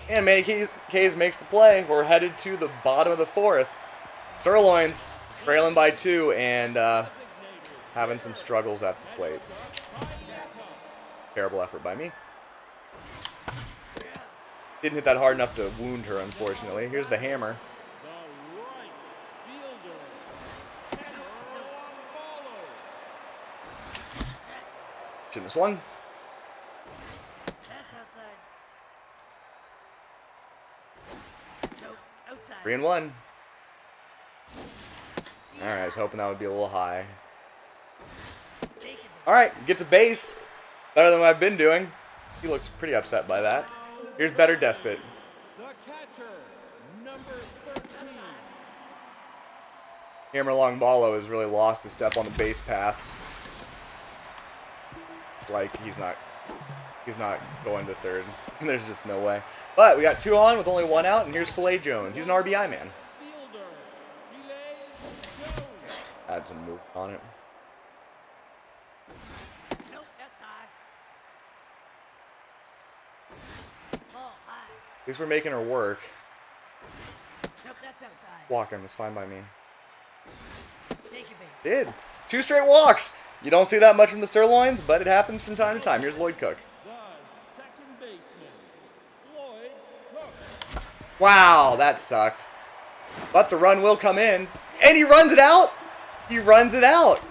And Manny K's makes the play. We're headed to the bottom of the 4th. Sirloins trailing by 2 and having some struggles at the plate. Terrible effort by me. Didn't hit that hard enough to wound her, unfortunately. Here's the hammer. Shouldn't have swung. Outside. 3-1. Alright, I was hoping that would be a little high. Alright, gets a base. Better than what I've been doing. He looks pretty upset by that. Here's better Despot. The catcher, number 13. Hammer Longballo has really lost his step on the base paths. It's like he's not going to third. There's just no way. But we got 2 on with only 1 out, and here's Filet Jones. He's an RBI man. Fielder, Filet Jones. Add some move on it. Nope, that's high. Ball high. At least we're making her work. Nope, that's outside. Walking is fine by me. Take your base. Did. 2 straight walks. You don't see that much from the Sirloins, but it happens from time to time. Here's Lloyd Cook. The second baseman, Lloyd Cook. Wow, that sucked. But the run will come in. And he runs it out. He runs it out.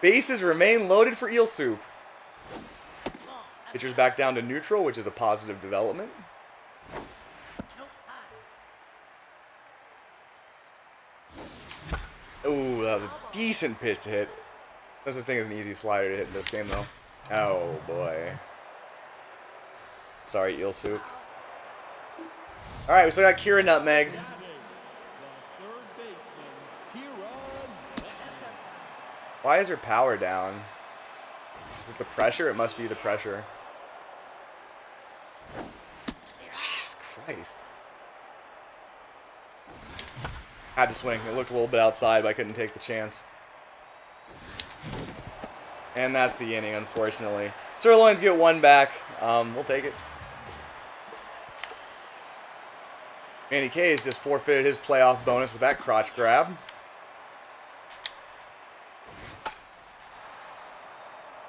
Bases remain loaded for Eel Soup. Ball. Pitcher's back down to neutral, which is a positive development. Nope, high. Ooh, that was a decent pitch to hit. No such thing as an easy slider to hit in this game, though. Oh, boy. Sorry, Eel Soup. Alright, we still got Kira Nutmeg. The third baseman, Kira. That's outside. Why is her power down? Is it the pressure? It must be the pressure. Jesus Christ. Had to swing. It looked a little bit outside, but I couldn't take the chance. And that's the inning, unfortunately. Sirloins get 1 back. We'll take it. Manny K has just forfeited his playoff bonus with that crotch grab.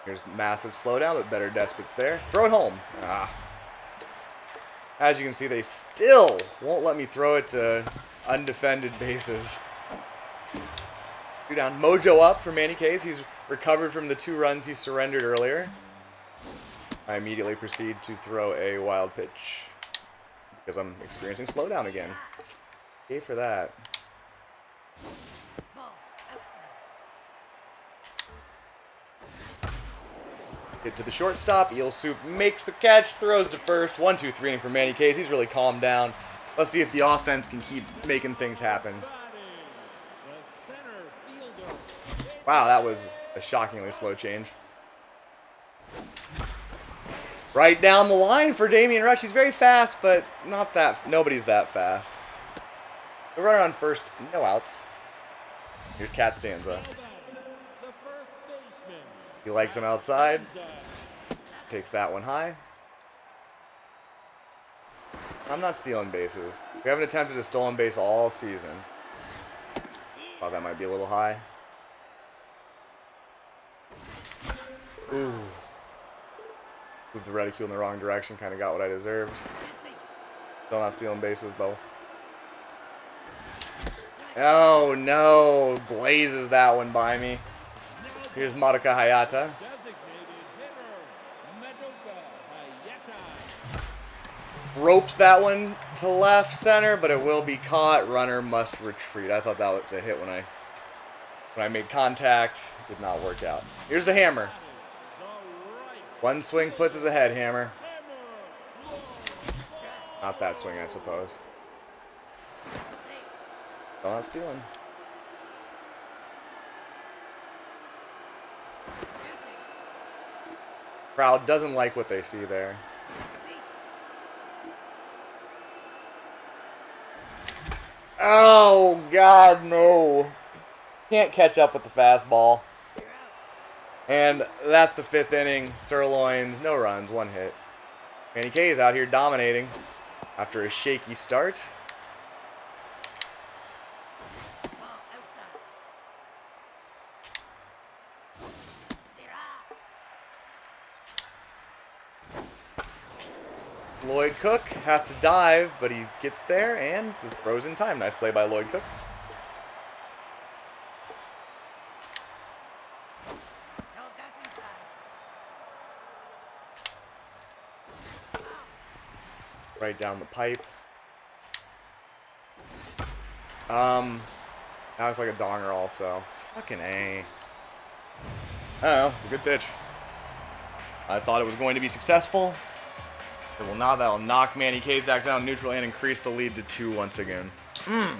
Here's massive slowdown, but better Despot's there. Throw it home. Ah. As you can see, they still won't let me throw it to undefended bases. 2 down. Mojo up for Manny K's. He's recovered from the 2 runs he surrendered earlier. I immediately proceed to throw a wild pitch because I'm experiencing slowdown again. Yay for that. Ball. Outside. Hit to the shortstop. Eel Soup makes the catch, throws to first. 1-2-3 inning for Manny K's. He's really calmed down. Let's see if the offense can keep making things happen. The center fielder. Wow, that was a shockingly slow change. Right down the line for Damian Rush. He's very fast, but not that. Nobody's that fast. The runner on first, no outs. Here's Cat Stanza. Now batting, the first baseman. He likes him outside. Takes that one high. I'm not stealing bases. We haven't attempted a stolen base all season. Thought that might be a little high. Ooh. Moved the reticule in the wrong direction. Kind of got what I deserved. Still not stealing bases, though. Oh, no. Blazes that one by me. Here's Madoka Hayata. Designated hitter, Madoka Hayata. Ropes that one to left center, but it will be caught. Runner must retreat. I thought that was a hit when I made contact. Did not work out. Here's the hammer. One swing puts us ahead, hammer. Not that swing, I suppose. Still not stealing. Crowd doesn't like what they see there. Oh, God, no. Can't catch up with the fastball. And that's the 5th inning. Sirloins, no runs, 1 hit. Manny K is out here dominating after a shaky start. Lloyd Cook has to dive, but he gets there and the throw's in time. Nice play by Lloyd Cook. Right down the pipe. That looks like a donger also. Fucking A. I don't know. It's a good pitch. I thought it was going to be successful. It will not. That will knock Manny K's back down neutral and increase the lead to 2 once again. Now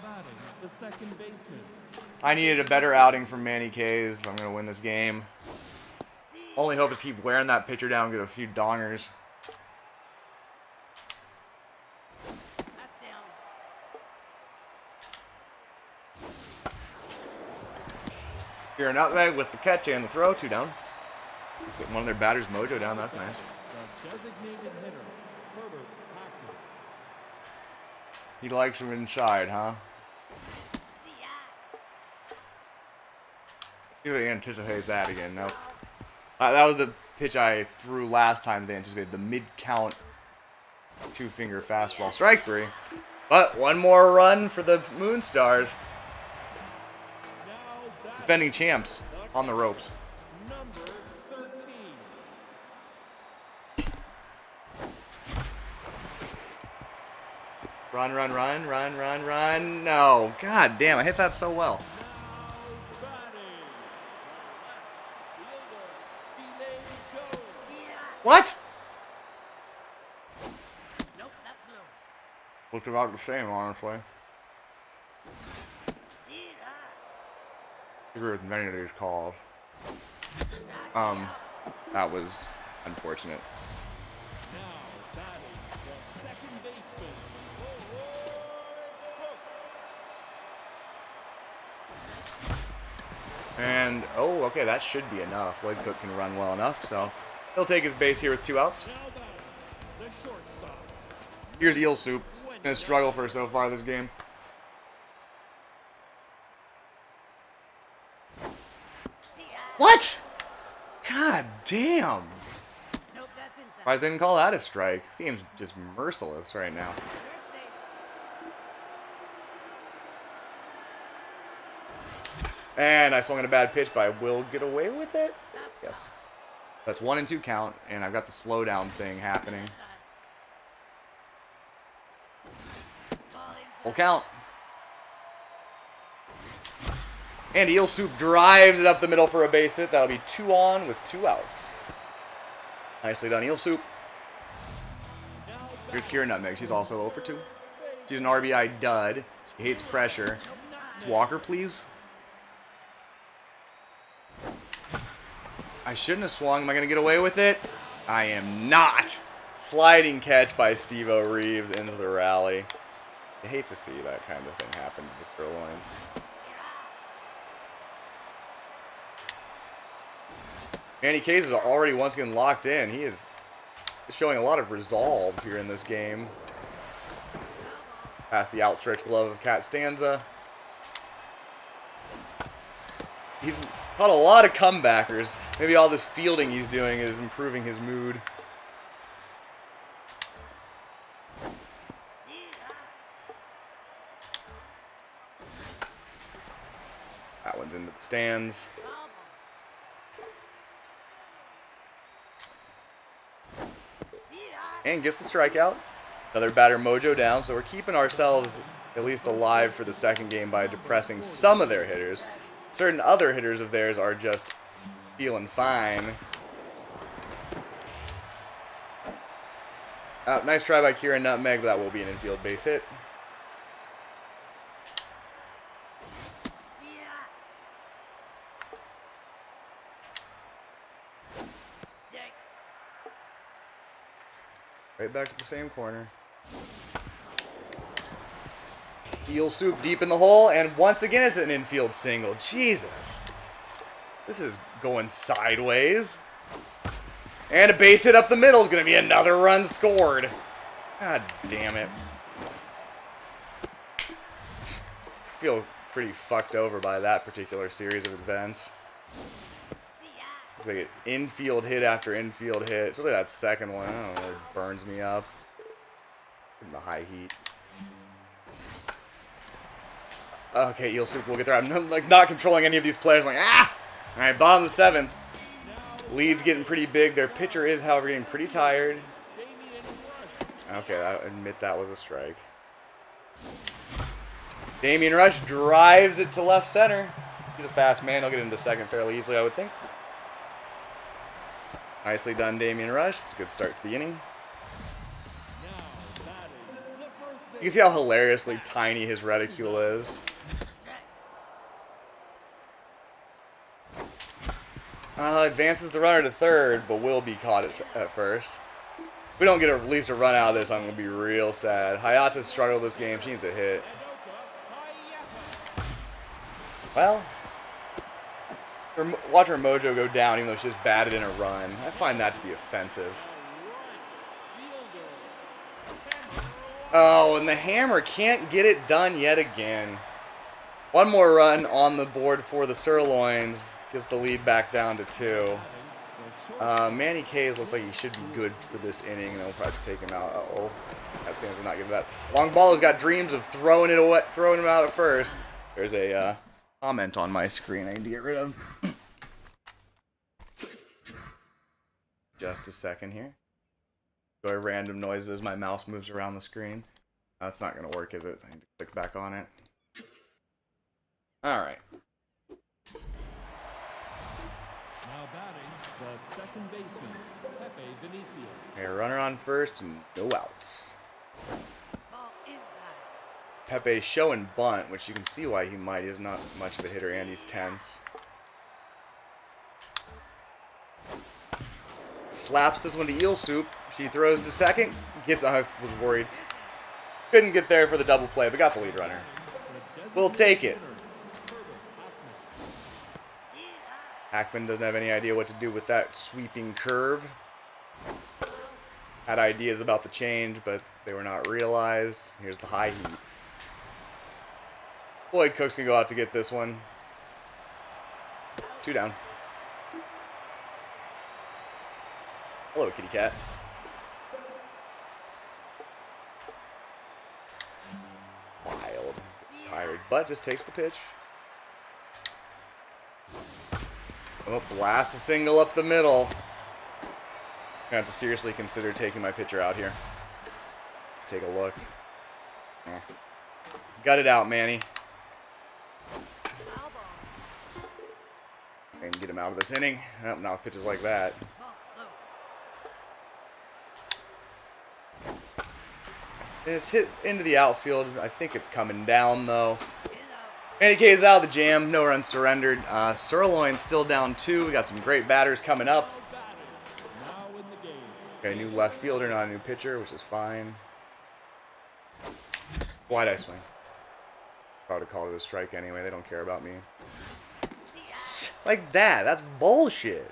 batting, the second baseman. I needed a better outing from Manny K's if I'm going to win this game. Only hope is keep wearing that pitcher down and get a few dongers. Here an nutmeg with the catch and the throw, 2 down. It's one of their batters mojo down, that's nice. The designated hitter, Herbert Hackman. He likes him inside, huh? See if they anticipate that again. Nope. That was the pitch I threw last time they anticipated. The mid-count 2-finger fastball. Strike 3. But 1 more run for the Moonstars. Defending champs on the ropes. Number 13. Run, run, run, run, run, run. No. God damn, I hit that so well. Now batting, the left fielder, Filet Joe. What? Nope, that's low. Looked about the same, honestly. I agree with many of these calls. That was unfortunate. Now batting, the second baseman, Lloyd Cook. And, oh, okay, that should be enough. Lloyd Cook can run well enough, so he'll take his base here with 2 outs. Now batting, the shortstop. Here's Eel Soup. Gonna struggle for so far this game. What? God damn. Nope, that's inside. Surprised they didn't call that a strike. This game's just merciless right now. You're safe. And I swung at a bad pitch, but I will get away with it? Yes. That's 1 and 2 count, and I've got the slowdown thing happening. Full count. And Eel Soup drives it up the middle for a base hit. That'll be 2 on with 2 outs. Nicely done, Eel Soup. Here's Kira Nutmeg. She's also 0 for 2. She's an RBI dud. She hates pressure. It's Walker, please. I shouldn't have swung. Am I going to get away with it? I am not. Sliding catch by Steve-O Reeves into the rally. You hate to see that kind of thing happen to the Sirloins. Andy Case is already once again locked in. He is showing a lot of resolve here in this game. Past the outstretched glove of Cat Stanza. He's caught a lot of comebackers. Maybe all this fielding he's doing is improving his mood. That one's into the stands. And gets the strikeout. Another batter mojo down, so we're keeping ourselves at least alive for the second game by depressing some of their hitters. Certain other hitters of theirs are just feeling fine. Nice try by Kieran Nutmeg, but that will be an infield base hit. Right back to the same corner. Eel Soup deep in the hole, and once again it's an infield single. Jesus. This is going sideways. And a base hit up the middle is going to be another run scored. God damn it. I feel pretty fucked over by that particular series of events. It's like an infield hit after infield hit. Especially that second one. I don't know, it burns me up. In the high heat. Okay, Eel Soup will get there. I'm not controlling any of these players. I'm like, ah! Alright, bottom of the seventh. Lead's getting pretty big. Their pitcher is, however, getting pretty tired. Okay, I admit that was a strike. Damian Rush drives it to left center. He's a fast man. He'll get into second fairly easily, I would think. Nicely done, Damian Rush. It's a good start to the inning. You can see how hilariously tiny his reticule is. Advances the runner to third, but will be caught at first. If we don't get at least a run out of this, I'm going to be real sad. Hayata's struggled this game. She needs a hit. Well, watch her mojo go down, even though she just batted in a run. I find that to be offensive. Oh, and the hammer can't get it done yet again. One more run on the board for the Sirloins. Gets the lead back down to 2. Manny Kays looks like he should be good for this inning, and they'll probably have to take him out. Uh-oh. That stands to not give that. Long ball has got dreams of throwing it away, throwing him out at first. There's a comment on my screen I need to get rid of. Just a second here. Enjoy random noises. My mouse moves around the screen. That's not going to work, is it? I need to click back on it. All right. Now batting, the second baseman, Pepe Vinicio. A runner on first and no outs. Ball inside. Pepe showing bunt, which you can see why he might. He's not much of a hitter, and he's tense. Slaps this one to Eel Soup. She throws to second. Gets. I was worried. Couldn't get there for the double play, but got the lead runner. We'll take it. Hackman doesn't have any idea what to do with that sweeping curve. Had ideas about the change, but they were not realized. Here's the high heat. Lloyd Cook's gonna go out to get this one. 2 down. Hello, kitty cat. Wild. Tired, but just takes the pitch. Oh, blast a single up the middle. I have to seriously consider taking my pitcher out here. Let's take a look. Gut it out, Manny. And get him out of this inning. Oh, now pitches like that. It's hit into the outfield. I think it's coming down, though. Manny K is out of the jam. No runs surrendered. Sirloin still down 2. We got some great batters coming up. Got a new left fielder, not a new pitcher, which is fine. Why'd I swing? Probably call it a strike anyway. They don't care about me. Like that. That's bullshit.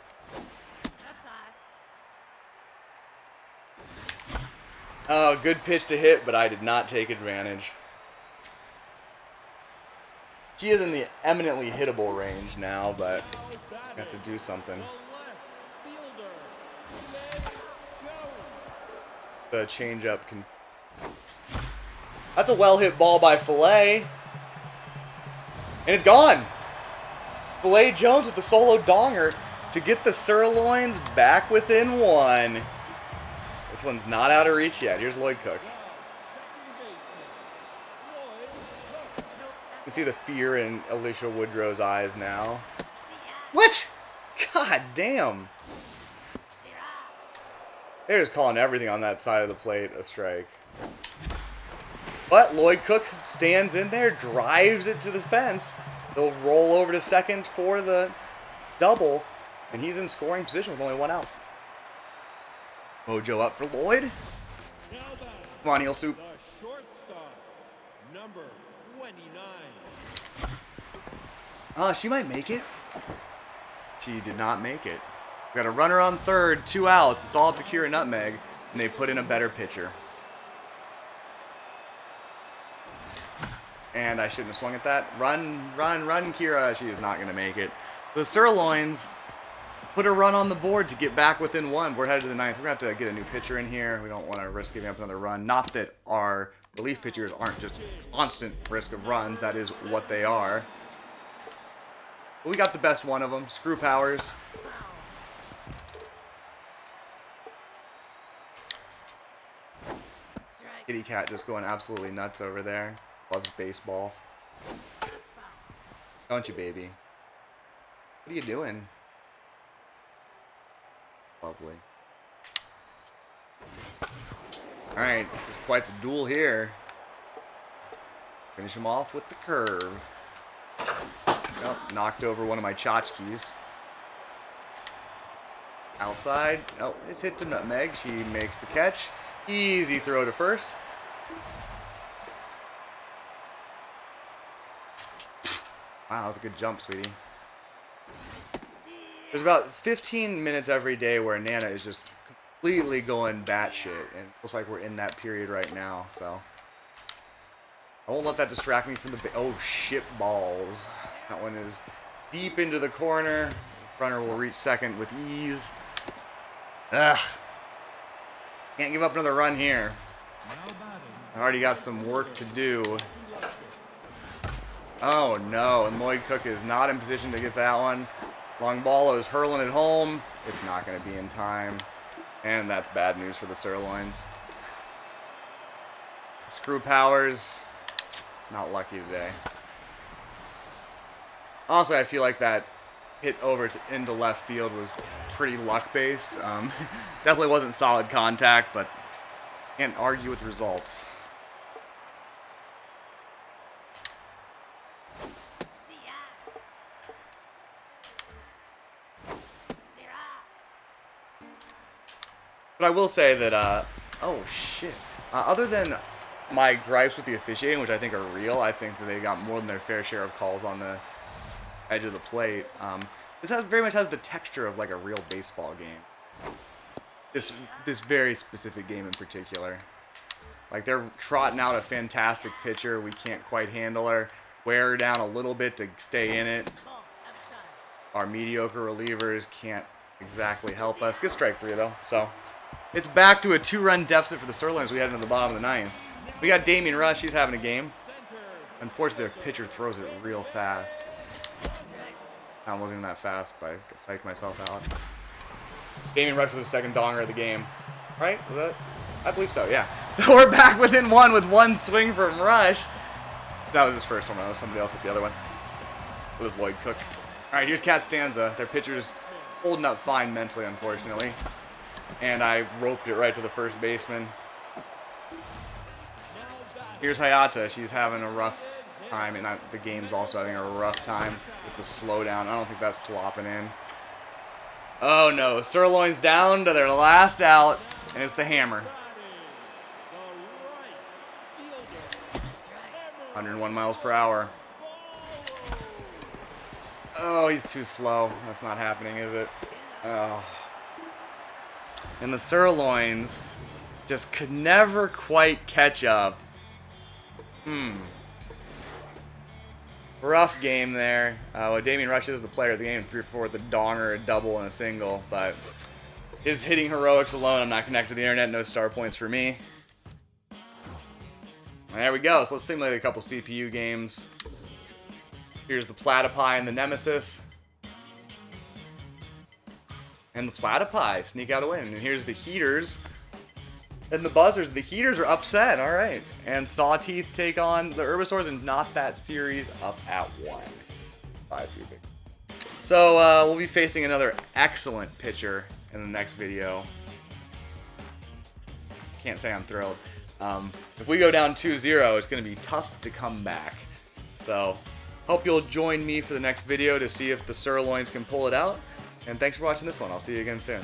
That's high. Oh, good pitch to hit, but I did not take advantage. She is in the eminently hittable range now, but I have to do something. The changeup can. That's a well-hit ball by Filet. And it's gone. Filet Jones with the solo donger to get the Sirloins back within one. This one's not out of reach yet. Here's Lloyd Cook. You can see the fear in Alicia Woodrow's eyes now. What? God damn. They're just calling everything on that side of the plate a strike. But Lloyd Cook stands in there, drives it to the fence. They'll roll over to second for the double, and he's in scoring position with only one out. Mojo up for Lloyd. Come on, Eel Soup. The shortstop, number 29. She might make it. She did not make it. We got a runner on third, 2 outs. It's all up to Kira Nutmeg, and they put in a better pitcher. And I shouldn't have swung at that. Run, run, run, Kira. She is not going to make it. The Sirloins put a run on the board to get back within one. We're headed to the ninth. We're going to have to get a new pitcher in here. We don't want to risk giving up another run. Not that our relief pitchers aren't just constant risk of runs. That is what they are. But we got the best one of them. Screw Powers. Strike. Kitty Cat just going absolutely nuts over there. Loves baseball. That's foul. Don't you, baby? What are you doing? Lovely. Alright, this is quite the duel here. Finish him off with the curve. Oh, knocked over one of my tchotchkes. Outside. Oh, it's hit to Nutmeg. She makes the catch. Easy throw to first. Wow, that was a good jump, sweetie. There's about 15 minutes every day where Nana is just completely going batshit, and it looks like we're in that period right now, so. I won't let that distract me from the... Oh, shit balls. That one is deep into the corner. Runner will reach second with ease. Ugh. Can't give up another run here. I already got some work to do. Oh, no. And Lloyd Cook is not in position to get that one. Long ball is hurling it home. It's not going to be in time. And that's bad news for the Sirloins. Screw Powers. Not lucky today. Honestly, I feel like that hit over into left field was pretty luck-based. Definitely wasn't solid contact, but can't argue with results. But I will say that, oh shit. Other than my gripes with the officiating, which I think are real, I think that they got more than their fair share of calls on the edge of the plate. This very much has the texture of like a real baseball game. This very specific game in particular. Like they're trotting out a fantastic pitcher. We can't quite handle her. Wear her down a little bit to stay in it. Our mediocre relievers can't exactly help us. Get strike three though. So it's back to a 2-run deficit for the Sirloins. We head into the bottom of the ninth. We got Damien Rush. He's having a game. Unfortunately, their pitcher throws it real fast. I wasn't even that fast, but I psyched myself out. Damien Rush was the second donger of the game. Right? Was that it? I believe so, yeah. So we're back within one with one swing from Rush. That was his first one, though. Somebody else hit the other one. It was Lloyd Cook. All right, here's Cat Stanza. Their pitcher's holding up fine mentally, unfortunately. And I roped it right to the first baseman. Here's Hayata. She's having a rough time, and the game's also having a rough time with the slowdown. I don't think that's slopping in. Oh no, Sirloin's down to their last out, and it's the hammer. 101 miles per hour. Oh, he's too slow. That's not happening, is it? Oh. And the Sirloins just could never quite catch up. Rough game there. Damian Rush is the player of the game, 3 for 4 with a donger, a double, and a single. But his hitting heroics alone, I'm not connected to the internet. No star points for me. There we go. So let's simulate a couple CPU games. Here's the Platypi and the Nemesis. And the Platypi sneak out a win. And here's the Heaters and the Buzzers. The Heaters are upset. All right. And Sawteeth take on the Herbisaurs and knot that series up at 1. 5-3 big. So we'll be facing another excellent pitcher in the next video. Can't say I'm thrilled. If we go down 2-0, it's going to be tough to come back. So hope you'll join me for the next video to see if the Sirloins can pull it out. And thanks for watching this one. I'll see you again soon.